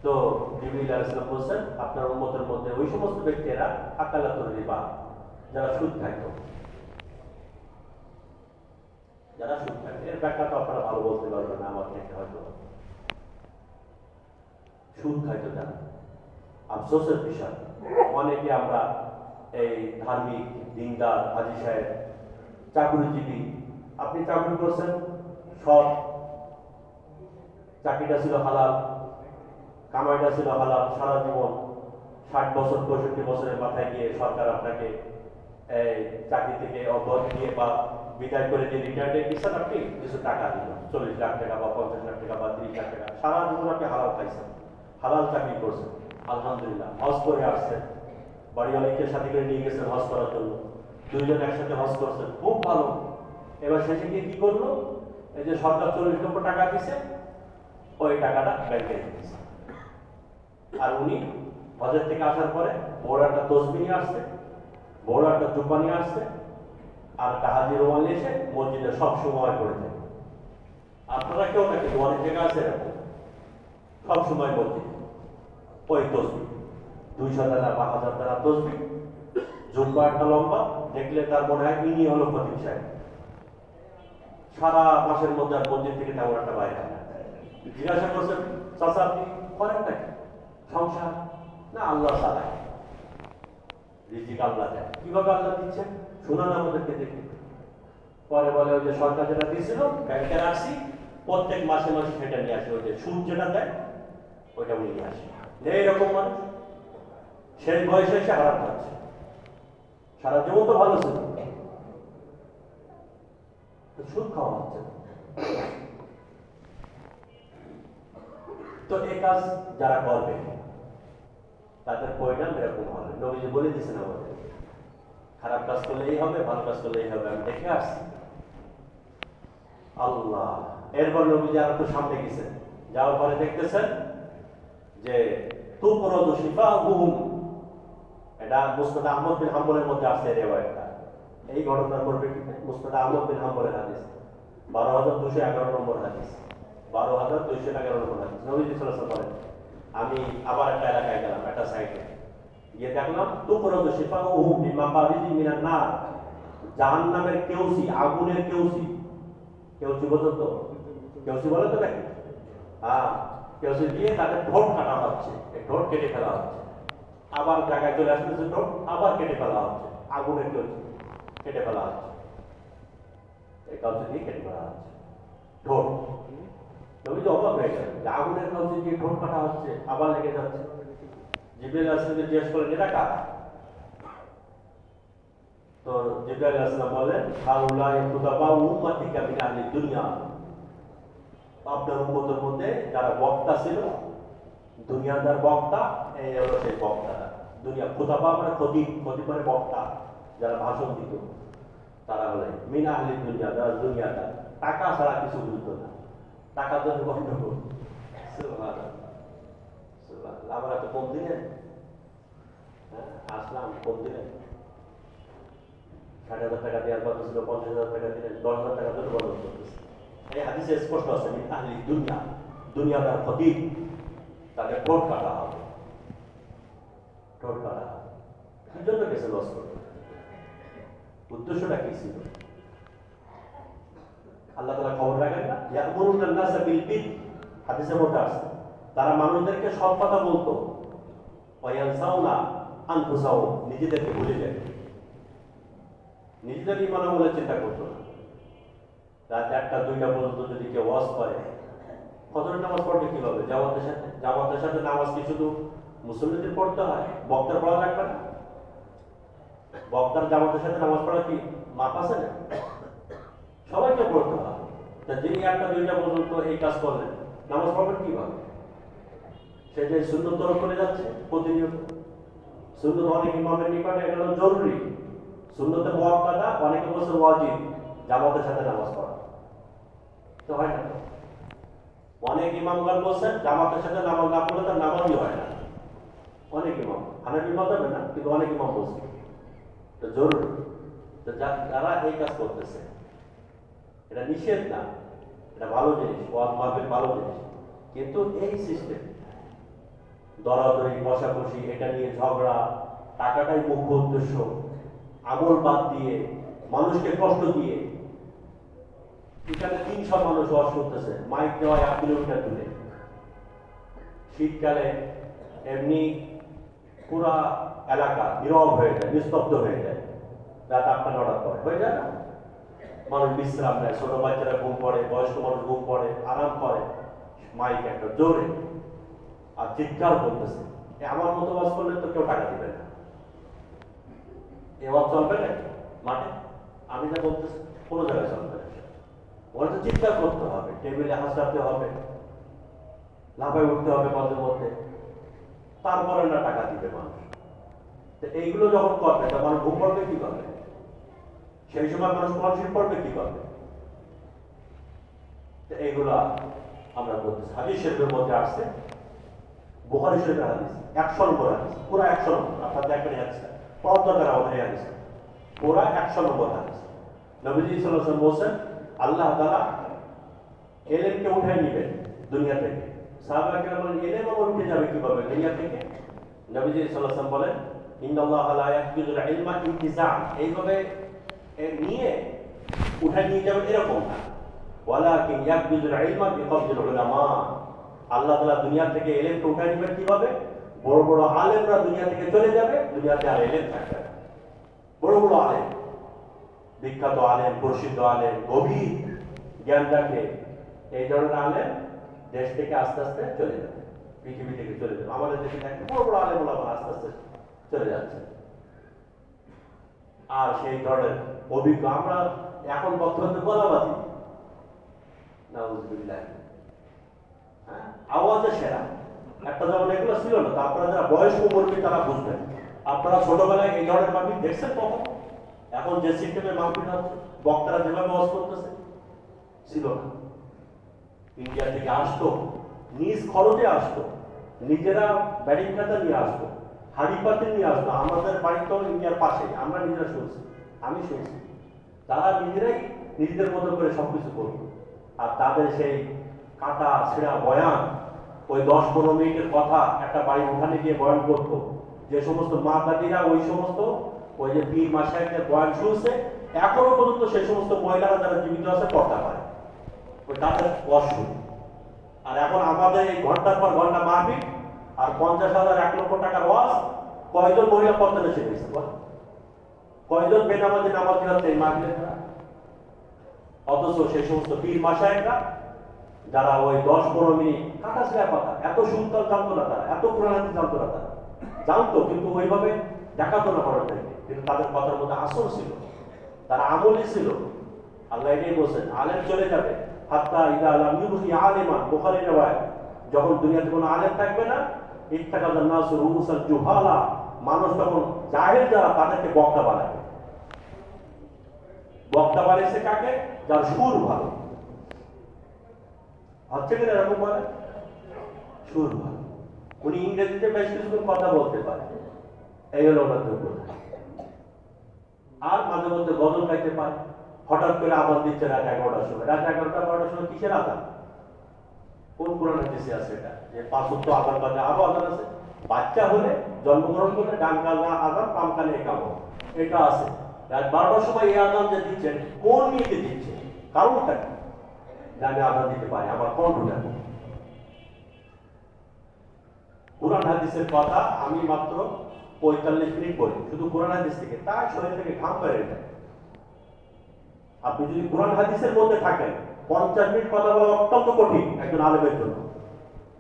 তো জিবরিল আলাইহিস সালাম বলছেন, আপনার উম্মতের মধ্যে ওই সমস্ত ব্যক্তিরা আকালাতুর রিবা, যারা সুদ খাইতো, যারা সুদ খাইতো। এর ব্যাখ্যা তো আপনারা ভালো বলতে পারবেন না আমার থেকে হয়তো। সুদ খাইতো যারা, আফসোসের বিষয়, অনেকে আমরা এই ধার্মিক দিনদার হাজী সাহেব, চাকরিজীবী, আপনি চাকরি করছেন, সব চাকরিটা ছিল হালাল, কামাইটা ছিল হালাল, সারা জীবন 60 বছর 65 বছরের মাথায় গিয়ে সরকার আপনাকে এই চাকরি থেকে অব্যাহতি দিয়ে বা বিদায় করে দিয়ে রিটায়ার্ডে দিচ্ছেন, আপনি কিছু টাকা দিল, 40 লাখ টাকা বা 50 লাখ টাকা বা 30 লাখ টাকা, সারা জীবন আপনি হালাল খাইছেন, হালাল চাকরি করছেন, আলহামদুলিল্লাহ। হজ করে আসছেন, বাড়িওয়ালিকে সাথে করে নিয়ে গেছেন হজ করার জন্য, দুইজন একসাথে হজ করছেন, খুব ভালো। এবার শেষে গিয়ে কি করলো? এই যে সরকার 40 লক্ষ টাকা দিছে, ওই টাকাটা ব্যাংকে দিয়েছে। আর উনি হজের থেকে আসার পরে বড় একটা তসবিহ নিয়ে আসছে, বড় একটা জুব্বা নিয়ে আসছে, আর একটা হাজি রুমাল নিয়ে এসে মসজিদে সব সময় করে দেয়। আপনারা কেউ নাকি অনেক জায়গা আছে এরকম, সব সময় মসজিদ ওই তসবিহ, 200 টাকা বা 1000 টাকা তসবিহ, জুব্বা একটা লম্বা, দেখলে তার মনে হয় ইনি হলো খতিব সাহেব। সারা মাসের মধ্যে আর মসজিদ থেকে তেমন একটা বাইরে হয় না। জিজ্ঞাসা করছেন, চাচা আপনি করেন নাকি সংসার? না, আল্লাহ চালায়, রিজিক আল্লাহ দেয়। কিভাবে আল্লাহ দিচ্ছেন শুনুন আমাদেরকে দেখি। পরে বলে, ওই যে সরকার যেটা দিয়েছিল ব্যাংকে রাখছি, প্রত্যেক মাসে মাসে সেটা নিয়ে আসে, ওই যে সুদ যেটা দেয় ওইটা উনি নিয়ে আসে। এইরকম মানুষ শেষ বয়সে এসে হারাম খাচ্ছে, সারা জীবন তো ভালো ছিল, সুদ খাওয়া হচ্ছে। তো এই কাজ যারা করবে তাদের পরিণাম এরকম হবে। নবীজি বলে দিয়েছেন আমাদের, খারাপ কাজ করলে এই হবে, ভালো কাজ করলে এই হবে, আমি দেখে আসছি। আল্লাহ। এরপর নবীজি আর একটু সামনে গেছেন, যাওয়ার পরে দেখতেছেন যে তুকরাদু শিফাহুম, এটা মুসনাদ আহমদ বিন হাম্বলের মধ্যে আছে রিওয়ায়াতটা। এই ঘটনার পরিপ্রেক্ষিতে মুসনাদ আহমদ বিন হাম্বলের হাদিস, 12,211 নম্বর হাদিস, 12,211 নম্বর হাদিস। নবীজি সাল্লাল্লাহু আলাইহি ওয়াসাল্লাম বলেন, আমি আবার একটা এলাকায় গেলাম, একটা সাইডে গিয়ে দেখলাম তুকরাদু শিফাউহু বিমাকারিজি মিনান নার, জাহান্নামের কেউসি, আগুনের কেউসি। কেউসি বোঝো তো? কেউসি বলে তো নাকি? হ্যাঁ, কেউসি দিয়ে তাদের ঠোঁট কাটা হচ্ছে, এই ঠোঁট কেটে ফেলা হচ্ছে। আবার জায়গায় চলে আসতেছে ঠোঁট, আবার কেটে ফেলা হচ্ছে, আগুনের কেউসি কেটে ফেলা হচ্ছে, এই কাউসি দিয়ে কেটে ফেলা হচ্ছে ঠোঁট। নবীজি অবাক হয়ে গেলেন যে আগুনের কাউসি দিয়ে ঠোঁট কাটা হচ্ছে, আবার লেগে যাচ্ছে। জিবরাইল আলাইহিস সালামকে জিজ্ঞেস করলেন, এটা কার? তো জিবরাইল আলাইহিস সালাম বলেন, হাউলাই খুতাবাউ উম্মতিকা মিন আহলি দুনিয়া, আপনার উম্মতের মধ্যে যারা বক্তা ছিল, দুনিয়াদার বক্তা, এই হলো সেই বক্তা। দুনিয়া খুতাবা মানে খতিব, খতিব মানে বক্তা, যারা ভাষণ দিত, তারা হলেন মিন আহলি দুনিয়া, যারা দুনিয়াদার, টাকা ছাড়া কিছু বুঝতো না, টাকার জন্য গন্ডগোল। সুবহানাল্লাহ, সুবহানাল্লাহ। আমরা তো কম দিলেন, হ্যাঁ, আসলাম কম দিলেন, 60,000 টাকা দেওয়ার কথা ছিল, 50,000 টাকা দিলেন, 10,000 টাকা জন্য বন্ধ করতেছে। এই হাদিসে স্পষ্ট আছে, মিন আহলি দুনিয়া, দুনিয়াদার খতিব, তাদের ঠোঁট কাটা হবে, ঠোঁট কাটা হবে। কি জন্য গেছে লস করতে? উদ্দেশ্যটা কি ছিল? আল্লাহ তাআলা খবর রাখেন না, ইয়ামুরুনা নাসা বিল বির, হাদিসের মধ্যে আছে, তারা মানুষদেরকে সৎ কথা বলতো, ওয়ায়ানসাউনা আনফুসাহুম, নিজেদেরকে ভুলে যায়, নিজেদের ইমান বলে চিন্তা করতো না। রাত 1টা 2টা পর্যন্ত যদি কেউ ওয়াজ করে, ফজরের নামাজ পড়বে কিভাবে? জামাতের সাথে নামাজ কি শুধু মুসল্লিদের পড়তে হয়? বক্তার পড়া লাগবে না? বক্তার জামাতের সাথে নামাজ পড়া কি মাপ আছে না? সবাইকে পড়তে হয়। তা যিনি 1টা 2টা পর্যন্ত এই কাজ করলেন, নামাজ পড়বেন কিভাবে? সে যে সুন্নত তরফ করে যাচ্ছে প্রতিনিয়ত, সুন্নত অনেক ইমামের নিকটে এটা হলো জরুরি, সুন্নতে মুআক্কাদা, অনেকে বলছে ওয়াজিব, জামাতের সাথে নামাজ পড়া তো হয় না। অনেক ইমামগণ বলছেন জামাতের সাথে নামাজ না পড়লে তার নামাজই হয় না। অনেক ইমাম, হানাফি মাযহাবে না, কিন্তু অনেক ইমাম বলছে তো জরুরি। তো যারা এই কাজ করতেছে, এটা নিষেধ না, এটা ভালো জিনিস, ওয়াজ মাহফিল ভালো জিনিস, কিন্তু এই সিস্টেম দরাদরি, কষাকষি, এটা নিয়ে ঝগড়া, টাকাটাই মুখ্য উদ্দেশ্য, আমল বাদ দিয়ে, মানুষকে কষ্ট দিয়ে, এখানে 300 মানুষ ওয়াজ করতেছে, মাইক দেওয়া 1 কিলোমিটার দূরে, শীতকালে এমনি পুরা এলাকা নীরব হয়ে যায়, নিস্তব্ধ হয়ে যায়, রাত 8টা 9টার পরে হয়ে যায় না, মানুষ বিশ্রাম নেয়, ছোট বাচ্চারা ঘুম পড়ে, বয়স্ক মানুষ ঘুম পড়ে, আরাম করে, মাইক একটা জোরে আর চিৎকার করতেছে। আমার মতো ওয়াজ করলে তো কেউ টাকা দিবে না, এ ওয়াজ চলবে না মাঠে, আমি যা বলতেছি কোনো জায়গায় চলবে না। ওরা তো চিৎকার করতে হবে, টেবিলে হাসতে হবে, লাফায় উঠতে হবে মাঝে মধ্যে, তারপরে না টাকা দিবে মানুষ। তো এইগুলো যখন করবে, তখন মানুষ ঘুম পড়বে কি করবে? সেই সময় মানুষ কনসিড পড়বে কি করবে? তো এইগুলা আমরা করতেছি। হাদিস শরীফের মধ্যে আসছে, বুখারী শরীফের হাদিস, 100 নম্বর হাদিস, পুরো 100 নম্বর, আপনার দেখবেন হাদিসটা পড়ার দরকার আমাদের এই হাদিসটা, পুরো 100 নম্বর হাদিস। নবীজি সাল্লাল্লাহু আলাইহি ওয়াসাল্লাম বলেন, আল্লাহ তাআলা এলেমকে উঠাই নেবেন দুনিয়া থেকে। সাহাবায়ে কেরাম বলেন, এলেম আবার উঠে যাবে কিভাবে দুনিয়া থেকে? নবীজি সাল্লাল্লাহু আলাইহি ওয়াসাল্লাম বলেন, ইন্নাল্লাহা লা ইয়াকবিদুল ইলমা ইনতিজাম, এইভাবে নিয়ে উঠাই নিয়ে যাবেন এরকম না, ওয়ালাকিন ইয়াকবিদুল ইলমা বিকবজিল উলামা, আল্লাহ তাআলা দুনিয়া থেকে এলেমকে উঠাই নেবেন কিভাবে? বড় বড় আলেমরা দুনিয়া থেকে চলে যাবে, দুনিয়াতে আর এলেম থাকবে না। বড় বড় আলেম, বিখ্যাত আলেম, প্রসিদ্ধ আলেম, গভীর জ্ঞান রাখে, এই ধরনের আলেম দেশ থেকে আস্তে আস্তে চলে যাবে, পৃথিবী থেকে চলে যাবে। আমাদের দেশে দেখেন বড় বড় আলেম ওলামা আস্তে আস্তে চলে যাচ্ছে, আর সেই ধরনের অভিজ্ঞ আমরা এখন বর্তমানে গলাবাজি, নাউজুবিল্লাহ, হ্যাঁ, আওয়াজে সেরা, একটা যেমন এগুলো ছিল না। আপনারা যারা বয়স্ক মুরব্বী তারা বুঝবেন, আপনারা ছোটবেলায় এই ধরনের মাহফিল দেখছেন কখন? এখন যে সিস্টেমে মাহফিল হচ্ছে, বক্তারা যেভাবে ওয়াজ করতেছে, ছিল না। ইন্ডিয়া থেকে আসতো, নিজ খরচে আসতো, নিজেরা ব্যাটিং খাতা নিয়ে আসতো, হাড়ি পাতে নিয়ে আসতো। আমাদের বাড়ি তো ইন্ডিয়ার পাশে, আমরা নিজেরা শুনছি, আমি শুনছি, তারা নিজেরাই নিজেদের মতো করে সবকিছু করত। আর তাদের সেই কাটা ছেঁড়া বয়ান, ওই 10-15 মিনিটের কথা একটা বাড়ির উঠানে গিয়ে বয়ান করত। যে সমস্ত মা দাদিরা ওই সমস্ত ওই যে পীর মাশায়েখদের বয়ান শুনছে, এখনো পর্যন্ত সেই সমস্ত মহিলারা যারা জীবিত আছে পর্দা পায়, ওই তাদের ওয়াজ শুনে। আর এখন আমাদের এই ঘন্টার পর ঘন্টা মাহফিল আর 50,000-1 লক্ষ টাকার ওয়াজ, কয়জন মহিলা পর্দা এসে গেছে বল? কয়জন বেনামাজি নামাজি হচ্ছে এই মাহফিলের দ্বারা? অথচ সেই সমস্ত পীর মাশায়েখরা যারা ওই 10-15 মিনিট কাটা ছেঁড়া কথা, এত সুন্দর জানতো না তারা, এত কোরআন হাদিস জানতো না তারা, জানতো কিন্তু ওইভাবে দেখাতো না মানুষদেরকে, কিন্তু তাদের কথার মধ্যে আসর ছিল, তারা আমলি ছিল। আল্লাহ এটাই বলছেন, আলেম চলে যাবে হাত্তা ইদা লাম ইউবকি আলিমান, বুখারী riwayat, যখন দুনিয়াতে কোনো আলেম থাকবে না, ইত্তাকাযান নাসু রুউসাল জুহালা, মানুষ তখন জাহেল যারা তাদেরকে বক্তা বানাবে। বক্তা বানিয়েছে কাকে? যার সুর ভালো। হচ্ছে কিনা এরকম বলে? সুর ভালো, উনি ইংরেজিতে বেশ কিছুক্ষণ কথা বলতে পারে, এই হলো ওনার যোগ্যতা। আর মাঝে মধ্যে গজল গাইতে পারে। হঠাৎ করে আজান দিচ্ছে রাত 11টার সময়, রাত 11টা-12টার সময় কিসের আজান? কোন কোরআন হাদিসে আছে এটা যে 5 ওয়াক্ত আজান বাজে? আরো আজান আছে। বাচ্চা হলে জন্মগ্রহণ করলে ডান কানে আজান, বাম কানে ইকামত, এটা আছে। রাত 12টার সময় এই আজান যে দিচ্ছেন, কোন নিয়তে দিচ্ছে? কারণটা কি? যে আমি আজান দিতে পারি, আমার কণ্ঠটা। কোরআন হাদিসের কথা আমি মাত্র 45 মিনিট বলি শুধু কোরআন হাদিস থেকে, তাই শরীর থেকে ঘাম বেড়ে যায়। আপনি যদি কোরআন হাদিসের মধ্যে থাকেন, 50 মিনিট কথা বলা অত্যন্ত কঠিন একজন আলেমের জন্য।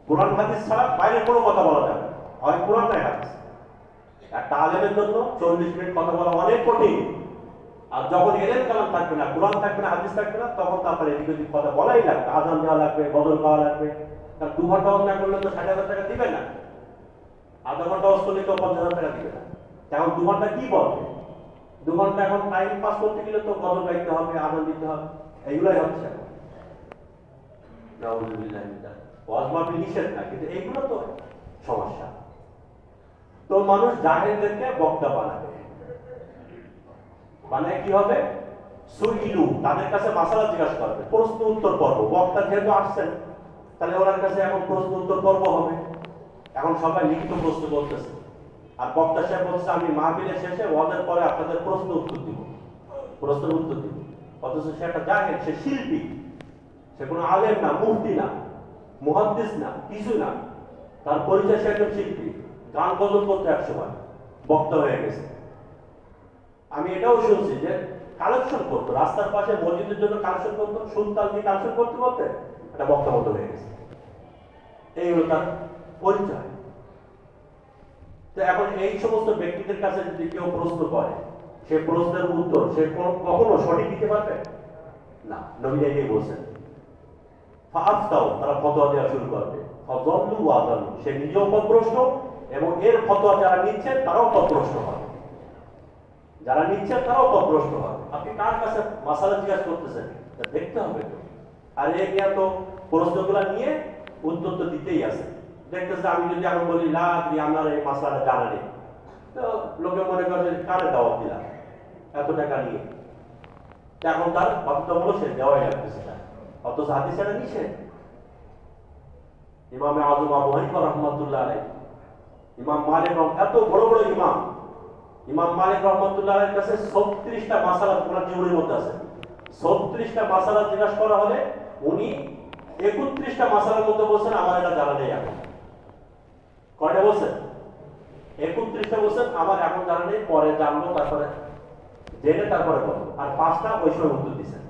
কোরআন হাদিস ছাড়া বাইরে কোনো কথা বলা যাবে না, হয় কোরআন নয় হাদিস। একটা আলেমের জন্য 40 মিনিট কথা বলা অনেক কঠিন। আর যখন এলেম কালাম থাকবে না, কোরআন থাকবে না, হাদিস থাকবে না, তখন তো আপনার এদিক ওদিক কথা বলাই লাগবে, আজান দেওয়া লাগবে, বদল গাওয়া লাগবে। কারণ 2 ঘন্টা ওয়াজ না করলে তো 60,000 টাকা দিবে না, আধা ঘন্টা ওয়াজ করলে তো 50,000 টাকা দিবে না। এখন 2 ঘন্টা কি বলবে? 2 ঘন্টা এখন টাইম পাস করতে গেলে তো বদল গাইতে হবে, আজান দিতে হবে, এইগুলাই হচ্ছে। নাউযুবিল্লাহি মিন যালিক। ওয়াজ মাহফিল নিষেধ না, কিন্তু এইগুলো তো সমস্যা। তো মানুষ জাহেলদেরকে বক্তা বানাবে, মানে কি হবে? সুইলু, তাদের কাছে মাসালা জিজ্ঞাসা করবে, প্রশ্ন উত্তর পর্ব। বক্তা যেহেতু আসছেন, তাহলে ওনার কাছে এখন প্রশ্ন উত্তর পর্ব হবে। এখন সবাই লিখিত প্রশ্ন করতেছে, আর বক্তা সাহেব বলছে আমি মাহফিলের শেষে ওয়াজের পরে আপনাদের প্রশ্ন উত্তর দিব, প্রশ্নের উত্তর দিব। অথচ সে একটা জাহেল, সে শিল্পী, সে কোনো আলেম না, মুফতি না, মুহাদ্দিস না, কিছু না। তার পরিচয় সে একজন শিল্পী, গান গজল করতে একসময় বক্তা হয়ে গেছে। আমি এটাও শুনছি যে কালেকশন করতো, রাস্তার পাশে মসজিদের জন্য কালেকশন করতো, সুলতান দিয়ে কালেকশন করতে করতে একটা বক্তা মতো হয়ে গেছে। এই হলো তার পরিচয়। তো এখন এই সমস্ত ব্যক্তিদের কাছে যদি কেউ প্রশ্ন করে, সে প্রশ্নের উত্তর সে কখনো সঠিক দিতে পারবে না। নবী এটাই বলছেন, ফাআফতাও, তারা ফতোয়া দেওয়া শুরু করবে, ফাযাল্লু ওয়া আযাল্লু, সে নিজেও পথভ্রষ্ট এবং এর ফতোয়া যারা নিচ্ছে তারাও পথভ্রষ্ট হবে, যারা নিচ্ছে তারাও পথভ্রষ্ট হবে। আপনি কার কাছে মাসালা জিজ্ঞাসা করতেছেন, দেখতে হবে তো। আর এই নিয়ে তো প্রশ্নগুলো নিয়ে উত্তর তো দিতেই আছে। দেখতেছে আমি যদি এখন বলি লা আদরি, আমার এই মাসালাটা জানা নেই, তো লোকে মনে করে কারে দাওয়াত দিলাম এত টাকা নিয়ে। এখন তার বাধ্যতামূলক সে দেওয়াই লাগতেছে না, অথচ হাদিস এটা নিষেধ। ইমামে আযম আবু হানিফা রাহমাতুল্লাহ আলাইহি, ইমাম মালিক, এত বড় বড় ইমাম, ইমাম মালিক রাহমাতুল্লাহ আলাইহির কাছে 36টা মাসালা ওনার জীবনের মধ্যে আছে। 36টা মাসালা জিজ্ঞাসা করা হলে উনি 31টা মাসালার মধ্যে বলছেন আমার এটা জানা নেই। এখন কয়টা বলছেন? 31টা বলছেন আমার এখন জানা নেই, পরে জানবো, তারপরে জেনে তারপরে বলবো। আর 5টা ওই সময় উত্তর দিচ্ছেন।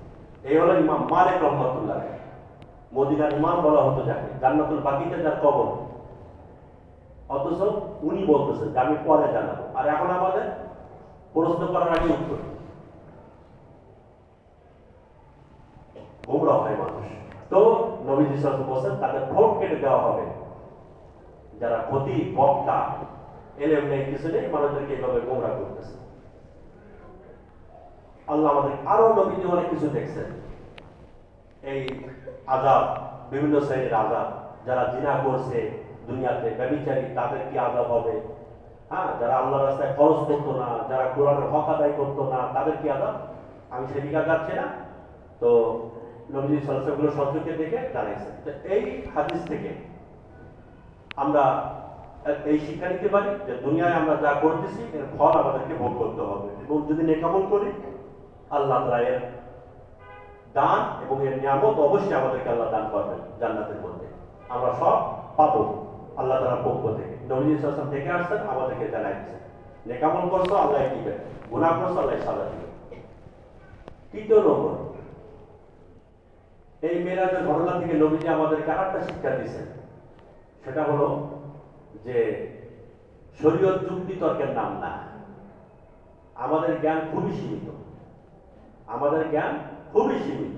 এই হলো ইমাম মালিক রাহমাতুল্লাহ আলাইহি, মদিনার ইমাম বলা হতো যাকে, জান্নাতুল বাকিতে যার কবর। অথচ উনি বলতেছেন যে আমি পরে জানাবো, আর এখন আমাদের প্রশ্ন করার আগে উত্তর। গোমরা হয় মানুষ। তো নবীজি সাল্লাল্লাহু আলাইহি ওয়াসাল্লাম বলেন তাদের ঠোঁট কেটে দেওয়া হবে, যারা ক্ষতি বক্তা, এলেম নেই, কিছু নেই, মানুষদেরকে এইভাবে গোমরা করতেছে। আল্লাহ আমাদের আরো নবীজি অনেক কিছু দেখছেন, এই আযাব, বিভিন্ন শ্রেণীর আযাব। যারা জিনা করছে দুনিয়াতে, ব্যভিচারী, তাদের কি আযাব হবে? হ্যাঁ, যারা আল্লাহর রাস্তায় খরচ করতো না, যারা কোরআনের হক আদায় করতো না, তাদের কি আযাব? আমি সেদিকে যাচ্ছি না, তো নবীজি সাল্লাল্লাহু সত্যকে দেখে জানাইছেন। তো এই হাদিস থেকে আমরা এই শিক্ষা নিতে পারি যে দুনিয়ায় আমরা যা করতেছি এর ফল আমাদেরকে ভোগ করতে হবে, এবং যদি নেকামল করি আল্লাহ তাআলা এর দান এবং এর নিয়ামত অবশ্যই আমাদেরকে আল্লাহ দান করবেন জান্নাতের মধ্যে। আমরা সব পাবো আল্লাহ তাআলার পক্ষ থেকে। নবী সাল্লাল্লাহু আলাইহি ওয়াসাল্লাম থেকে আসছেন, আমাদেরকে জানাই দিয়েছেন নেকামল করছো আল্লাহ দিবেন, গুনাহ করছো আল্লাহ সাজা দিবেন। তৃতীয় নম্বর, এই মেরাজের ঘটনা থেকে নবীজি আমাদেরকে আরেকটা শিক্ষা দিয়েছেন, সেটা হলো যে শরীয়ত যুক্তি তর্কের নাম না। আমাদের জ্ঞান খুবই সীমিত, আমাদের জ্ঞান খুবই সীমিত।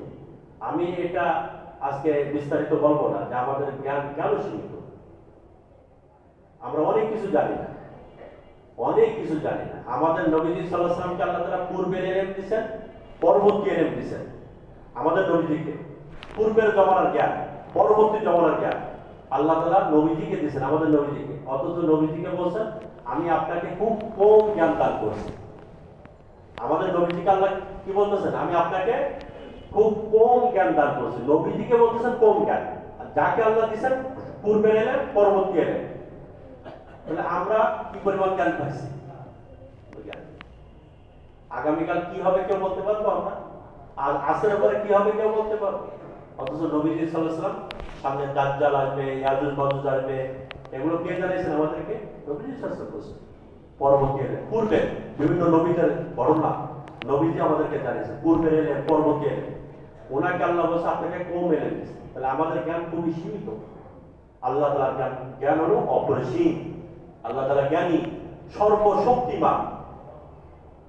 আমি এটা আজকে বিস্তারিত বলবো না যে আমাদের জ্ঞান কেন সীমিত। আমরা অনেক কিছু জানি না, অনেক কিছু জানি না। আমাদের নবীজি সাল্লাল্লাহু আলাইহি ওয়াসাল্লামকে আল্লাহ তাআলা পূর্বের ইলম দিয়েছেন, পরবর্তী ইলম দিয়েছেন। আমাদের নবীজিকে পূর্বের জমানার জ্ঞান, পরবর্তী জমানার জ্ঞান আল্লাহ তাআলা নবীজিকে দিয়েছেন, আমাদের নবীজিকে। অথচ নবীজিকে বলছেন আমি আপনাকে খুব কম জ্ঞান দান করছি। আমাদের নবীজিকে আল্লাহ কি বলতেছেন? আমি আপনাকে খুব কম জ্ঞান দান করছি। নবীজিকে বলতেছেন কম জ্ঞান, আর যাকে আল্লাহ দিয়েছেন পূর্বের এলেন, পরবর্তী এলেন। তাহলে আমরা কি পরিমাণ জ্ঞান পাইছি? আগামীকাল কি হবে কেউ বলতে পারবো? আমরা আর আসরের পরে কি হবে কেউ বলতে পারবো? অথচ নবীজি সাল্লাল্লাহু আলাইহি ওয়াসাল্লাম সামনে দাজ্জাল আসবে, ইয়াজুজ মাজুজ আসবে, এগুলো কে জানাইছেন আমাদেরকে? নবীজি সাল্লাল্লাহু আলাইহি ওয়াসাল্লাম। পরবর্তী এলেন, পূর্বে বিভিন্ন নবীদের ঘটনা নবীজি আমাদেরকে জানিয়েছেন, পূর্বের এলেন, পরবর্তী এলেন। ওনাকে আল্লাহ বলছে আপনাকে কম এলেন দিয়েছে। তাহলে আমাদের জ্ঞান খুবই সীমিত। আল্লাহ তাআলার জ্ঞান হলো অপরিসীম। আল্লাহ তাআলা জ্ঞানী, সর্বশক্তিমান।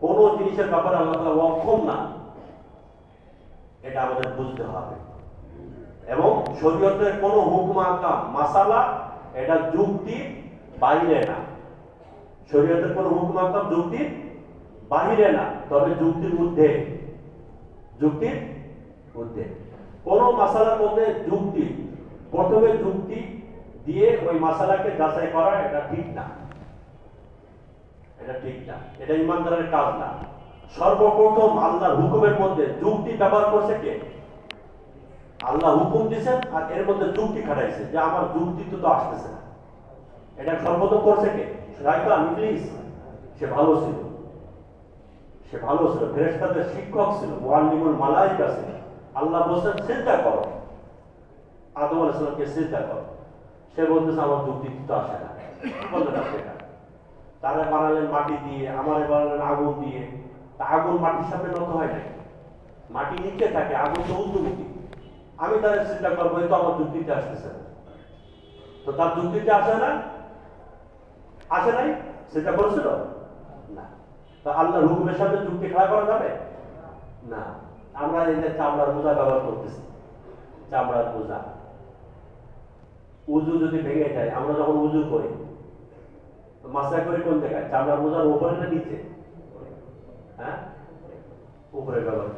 কোন জিনিসের ব্যাপারে আল্লাহ তাআলা অক্ষম না, এটা আমাদের বুঝতে হবে। এবং শরীয়তের কোন হুকুম আহকাম মাসালা এটা যুক্তির বাইরে না। শরীয়তের কোন হুকুম আহকাম যুক্তির বাহিরে না, তবে যুক্তির ঊর্ধ্বে। যুক্তির ঊর্ধ্বে কোন মাসালার মধ্যে যুক্তি, প্রথমে যুক্তি দিয়ে ওই মাসালাকে যাচাই করা এটা ঠিক না, এটা ঠিক না, এটা ইমানদারের কাজ না। সর্বপ্রথম আল্লাহর হুকুমের মধ্যে যুক্তি ব্যবহার করছে কে? আল্লাহ হুকুম দিয়েছেন আর এর মধ্যে যুক্তি খাটাইছে যে আমার যুক্তি তো আসতেছে না। এটা সর্বপ্রথম করছে কে? শয়তান, ইবলিস। সে ভালো ছিল, সে ভালো ছিল, ফেরেশতাদের শিক্ষক ছিল, মুআল্লিমুল মালায়েকা ছিল। আল্লাহ বলছেন সিজদা করো, আদম আলাইহিস সালামকে সিজদা করো। সে বলতেছে আমার যুক্তি তো আসে না। বললেন আপনি এটা তারা বানালেন মাটি দিয়ে, আমারে বানালেন আগুন দিয়ে। তা আগুন মাটির সামনে নত হয় না, মাটি নিচে থাকে, আগুন তো ঊর্ধ্বমুখী। আমি তাদের চিন্তা করবো এই তো আমার যুক্তিতে আসতেছে না। তো তার যুক্তিতে আসে না, আসে নাই, সেটা করেছিল না। তা আল্লাহর হুকুমের সাথে যুক্তি খাড়া করা যাবে না। আমরা এই যে চামড়ার মোজা ব্যবহার করতেছি, চামড়ার মোজা, উজু যদি ভেঙে যায়, আমরা যখন উজু করি মাসা করে কোন জায়গায়? চামড়ার মোজার উপরে না নিচে? হ্যাঁ, উপরে ব্যবহার,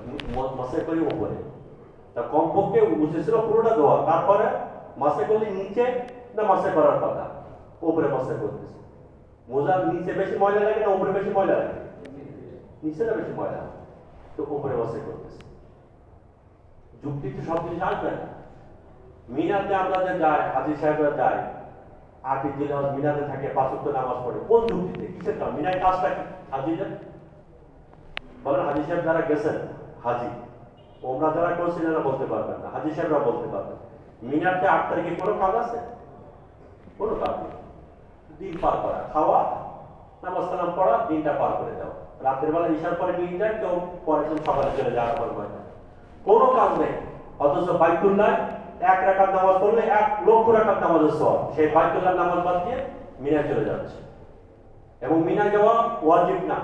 মাসা করি উপরে। তা কমপক্ষে উজু ছিল পুরোটা ধোয়া, তারপরে মাসা করলে নিচে না মাসা করার কথা? উপরে মাসা করতেছে। মোজার নিচে বেশি ময়লা লাগে না উপরে বেশি ময়লা লাগে? নিচে না বেশি ময়লা, তো উপরে মাসা করতেছে। যুক্তি তো সব জিনিস আসবে না। মিনাতে আমরা যে যাই, হাজী সাহেবরা যায়, 8ই জিলহজ মিনাতে থাকে, 5 ওয়াক্ত নামাজ পড়ে, কোন যুক্তিতে? কিসের কারণ? মিনায় কাজটা কি হাজীদের? বলেন, হাজী সাহেব যারা গেছেন, হাজী ওমরা যারা করছেন এরা বলতে পারবেন না, হাজী সাহেবরা বলতে পারবেন। মিনাতে 8 তারিখে কোনো কাজ আছে? কোনো কাজ নেই। দিন পার করা, খাওয়া, নামাজ কালাম পড়া, দিনটা পার করে দাও। রাতের বেলা ঈশার পরে নিয়ে যায়, কেউ পরের দিন সকালে চলে যাওয়ার পর কোনো কাজ নেই। অথচ বাইতুল্লাহ 1 রাকাত নামাজ পড়লে 1 লক্ষ রাকাত নামাজের সওয়াব। সেই বাইতুল্লাহ নামাজ বাদ দিয়ে মিনায় চলে যাচ্ছে। এবং মিনায় যাওয়া ওয়াজিব না,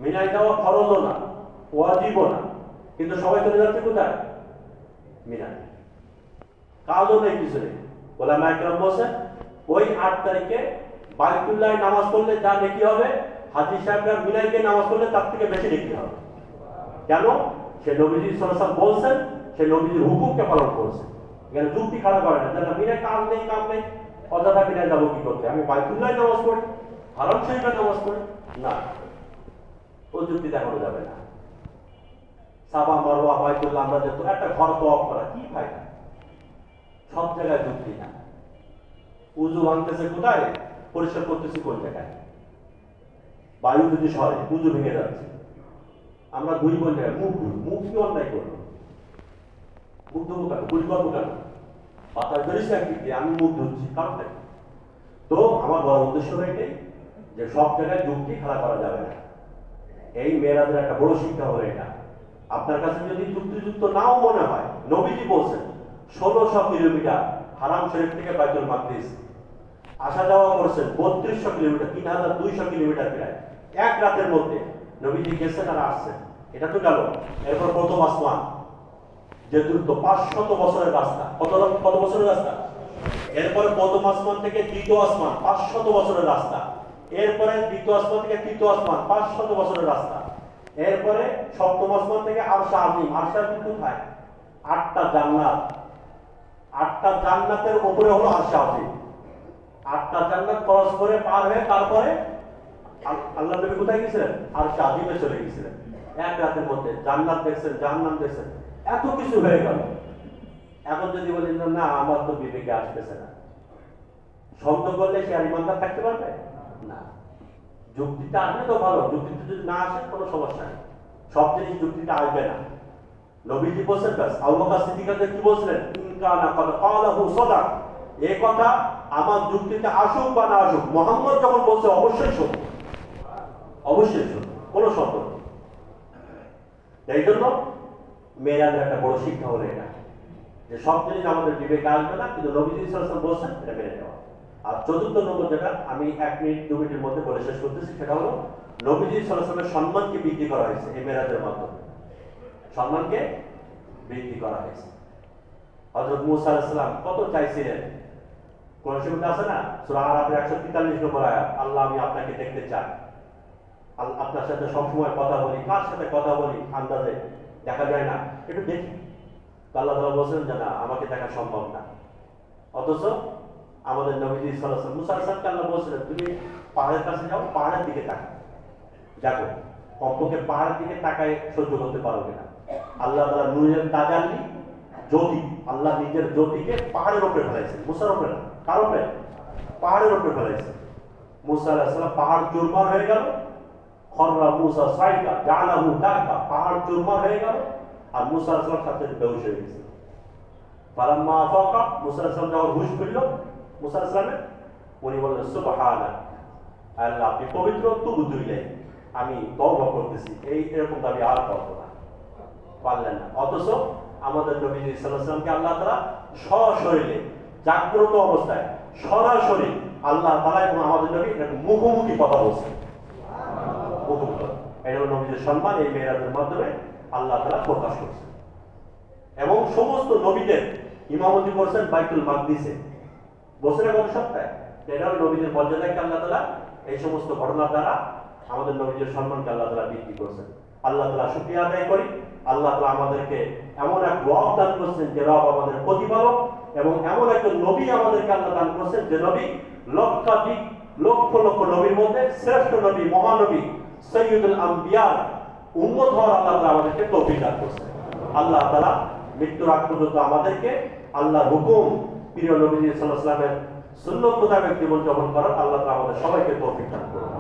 মিনায় যাওয়া ফরজও না, ওয়াজিবও না, কিন্তু সবাই চলে যাচ্ছে কোথায়? মিনায়। কাজও নেই, কিছু নেই। ওলামা ইকরাম বলেন ওই 8 তারিখে বাইতুল্লাহ নামাজ পড়লে যা নেকি হবে, হাজী সাহেবরা মিনায় গিয়ে নামাজ পড়লে তার থেকে বেশি নেকি হবে। কেন? সে নবীজি সাল্লাল্লাহু আলাইহি ওয়াসাল্লাম বলছেন, সে নবীজির হুকুমকে পালন করছে। এখানে যুক্তি খাড়া করে না, যেন মিনায় কাজ নেই, কাম নেই, অযথা মিনায় যাবো কি করতে? আমি বাইতুল্লাহ নামাজ পড়ি, হারাম শরীফে নামাজ পড়ি না, ও যুক্তি দেখানো যাবে না। সাবা মারওয়া বাইতুল্লাহ আমরা যেত একটা ঘর তওয়াফ করা কি ফায়দা? সব জায়গায় যুক্তি না। উজু ভাঙতেছে কোথায়, পরিষ্কার করতেছি কোন জায়গায়? বায়ু যদি সরে উজু ভেঙে যাচ্ছে, আমরা দুই কোন জায়গায় মুখ ধুই, মুখ কি অন্যায় করবো? মুখ ধুবো কেন, গুলি করবো কেন? বাতাস বেরিয়েছে একদিক দিয়ে, আমি মুখ ধুচ্ছি, কারণটা কি? তো আমার বড় উদ্দেশ্য এটাই যে সব জায়গায় যুক্তি খেলা করা যাবে না। এই মেয়েরাদের একটা বড় শিক্ষা হলো এটা। আপনার কাছে যদি যুক্তিযুক্ত নাও মনে হয়, নবীজি বলছেন 1600 কিলোমিটার হারাম শরীফ থেকে বাইতুল মাকদিস আসা যাওয়া করছেন, 3200 কিলোমিটার, 3200 কিলোমিটার প্রায় এক রাতের মধ্যে নবীজি গেছেন আর আসছেন। এটা তো গেল। এরপর প্রথম আসমান, যে দ্রুত 500 বছরের রাস্তা। কত বছরের রাস্তা? এরপরে প্রথম আসমান থেকে দ্বিতীয় আসমান 500 বছরের রাস্তা। এরপরে দ্বিতীয় আসমান থেকে তৃতীয় আসমান 500 বছরের রাস্তা। এরপরে সপ্তম আসমান থেকে আরশ আজিম। আরশ আজিম কোথায়? 8টা জান্নাত, 8টা জান্নাতের উপরে হলো আরশ আজিম। 8টা জান্নাত ক্রস করে পার হয়ে তারপরে আল্লাহ নবী কোথায় গেছিলেন? আরশ আজিমে চলে গেছিলেন। এক রাতের মধ্যে জান্নাত দেখছেন, জাহান্নাম দেখছেন, এত কিছু হয়ে গেল। এখন যদি বলেন না আমার তো বিবেকে আসতেছে না, সন্দেহ করলে সে আর ইমানদার থাকতে পারবে না। যুক্তিটা আসলে তো ভালো, যুক্তিটা যদি না আসে কোনো সমস্যা নেই, সব জিনিস যুক্তিটা আসবে না। নবীজি বলছেন ব্যাস। আবু বকর সিদ্দিক কি বলছিলেন? ইনকানা ক্বাদ ক্বালাহু সাদাক। এই কথা আমার যুক্তিতে আসুক বা না আসুক, মুহাম্মদ যখন বলছে অবশ্যই সত্য, অবশ্যই সত্য, কোনো সন্দেহ নেই। এই জন্য মেয়েরাদের একটা বড় শিক্ষা হলো এটা, যে সব জিনিস আমাদের বিবেকে আসবে না, কিন্তু নবীজি সাল্লাল্লাহু আলাইহি ওয়াসাল্লাম বলছেন এটা মেনে নেওয়া। আর চতুর্থ নম্বর যেটা আমি 1 মিনিট 2 মিনিটের মধ্যে বলে শেষ করতেছি, সেটা হলো নবীজি সাল্লাল্লাহু আলাইহি ওয়াসাল্লামের সম্মানকে বৃদ্ধি করা হয়েছে এই মেরাজের মাধ্যমে। সম্মানকে বৃদ্ধি করা হয়েছে। হযরত মুসা আলাইহিস সালাম কত চাইছিলেন, কোন সময় আছে না সূরা আরাফের 143 নম্বর আয়াত, আল্লাহ আমি আপনাকে দেখতে চাই, আপনার সাথে সবসময় কথা বলি। কার সাথে কথা বলি আন্দাজে দেখা যায় না, একটু দেখি। আল্লাহ তাআলা বলেন যে না, আমাকে দেখা সম্ভব না। অথচ আমাদের নবীজি সাল্লাল্লাহু আলাইহি ওয়াসাল্লাম মুসা আলাইহিস সালামকে আল্লাহ বলেছিলেন তুমি পাহাড়ের কাছে যাও, পাহাড়ের দিকে তাকাও, দেখো কমপক্ষে পাহাড়ের দিকে তাকায় সহ্য করতে পারো কিনা। আল্লাহ তাআলা নূরের তাজাল্লি, জ্যোতি, আল্লাহ নিজের জ্যোতিকে পাহাড়ের উপরে ফেলাইছেন, মুসার উপরে না, কার উপরে? পাহাড়ের উপরে ফেলাইছেন। মুসা আলাইহিস সালাম পাহাড় চুরমার হয়ে গেল। খররা মুসা সাইকা জালাহু দাকা, পাহাড় চুরমার হয়ে গেল আর মুসা আলাইহিস সালাম সাথে বেহুশ হয়ে গেছে। ফালাম্মা আফাকা, মুসা আলাইহিস সালাম যখন হুঁশ ফিরল, মুসা আলাইহিস সালামের, উনি বললেন সুবহানাল্লাহ, আল্লাহ আপনি পবিত্র, তুবু তুইলে আমি তওবা করতেছি, এরকম দাবি আর করব না, পারলেন না। অথচ আমাদের নবী সাল্লাল্লাহু আলাইহি ওয়াসাল্লামকে আল্লাহ তাআলা সশরীরে জাগ্রত অবস্থায় সরাসরি আল্লাহ তাআলা এবং আমাদের নবী এরকম মুখোমুখি কথা বলছেন। মুখোমুখি, এটা হলো নবীর সম্মান। এই মেরাজের মাধ্যমে আল্লাহ তাআলা প্রকাশ করছেন এবং সমস্ত নবীদের ইমামতি করছেন বাইতুল মাকদিসে। বছরে কত সপ্তাহে? এটা হলো নবীদের মর্যাদাকে আল্লাহ তাআলা এই সমস্ত ঘটনার দ্বারা আমাদের নবীদের সম্মানকে আল্লাহ তাআলা বৃদ্ধি করছেন। আল্লাহ তাআলা শুকরিয়া আদায় করি। আল্লাহ তাআলা আমাদেরকে এমন এক রব দান করছেন যে রব আমাদের প্রতিপালক, এবং এমন একজন নবী আমাদেরকে আল্লাহ দান করছেন যে নবী লক্ষাধিক লক্ষ লক্ষ নবীর মধ্যে শ্রেষ্ঠ নবী, মহানবী, সৈয়দুল আম্বিয়া উম্মত হওয়ার আল্লাহ তাআলা আমাদেরকে তৌফিক দান করছেন। আল্লাহ তাআলা মৃত্যুর আগ পর্যন্ত আমাদেরকে আল্লাহর হুকুম, প্রিয় নবী সাল্লাল্লাহু আলাইহি ওয়াসাল্লামের সুন্নাত মোতাবেক জীবন যাপন করার আল্লাহ তাআলা আমাদের সবাইকে তৌফিক দান করুন।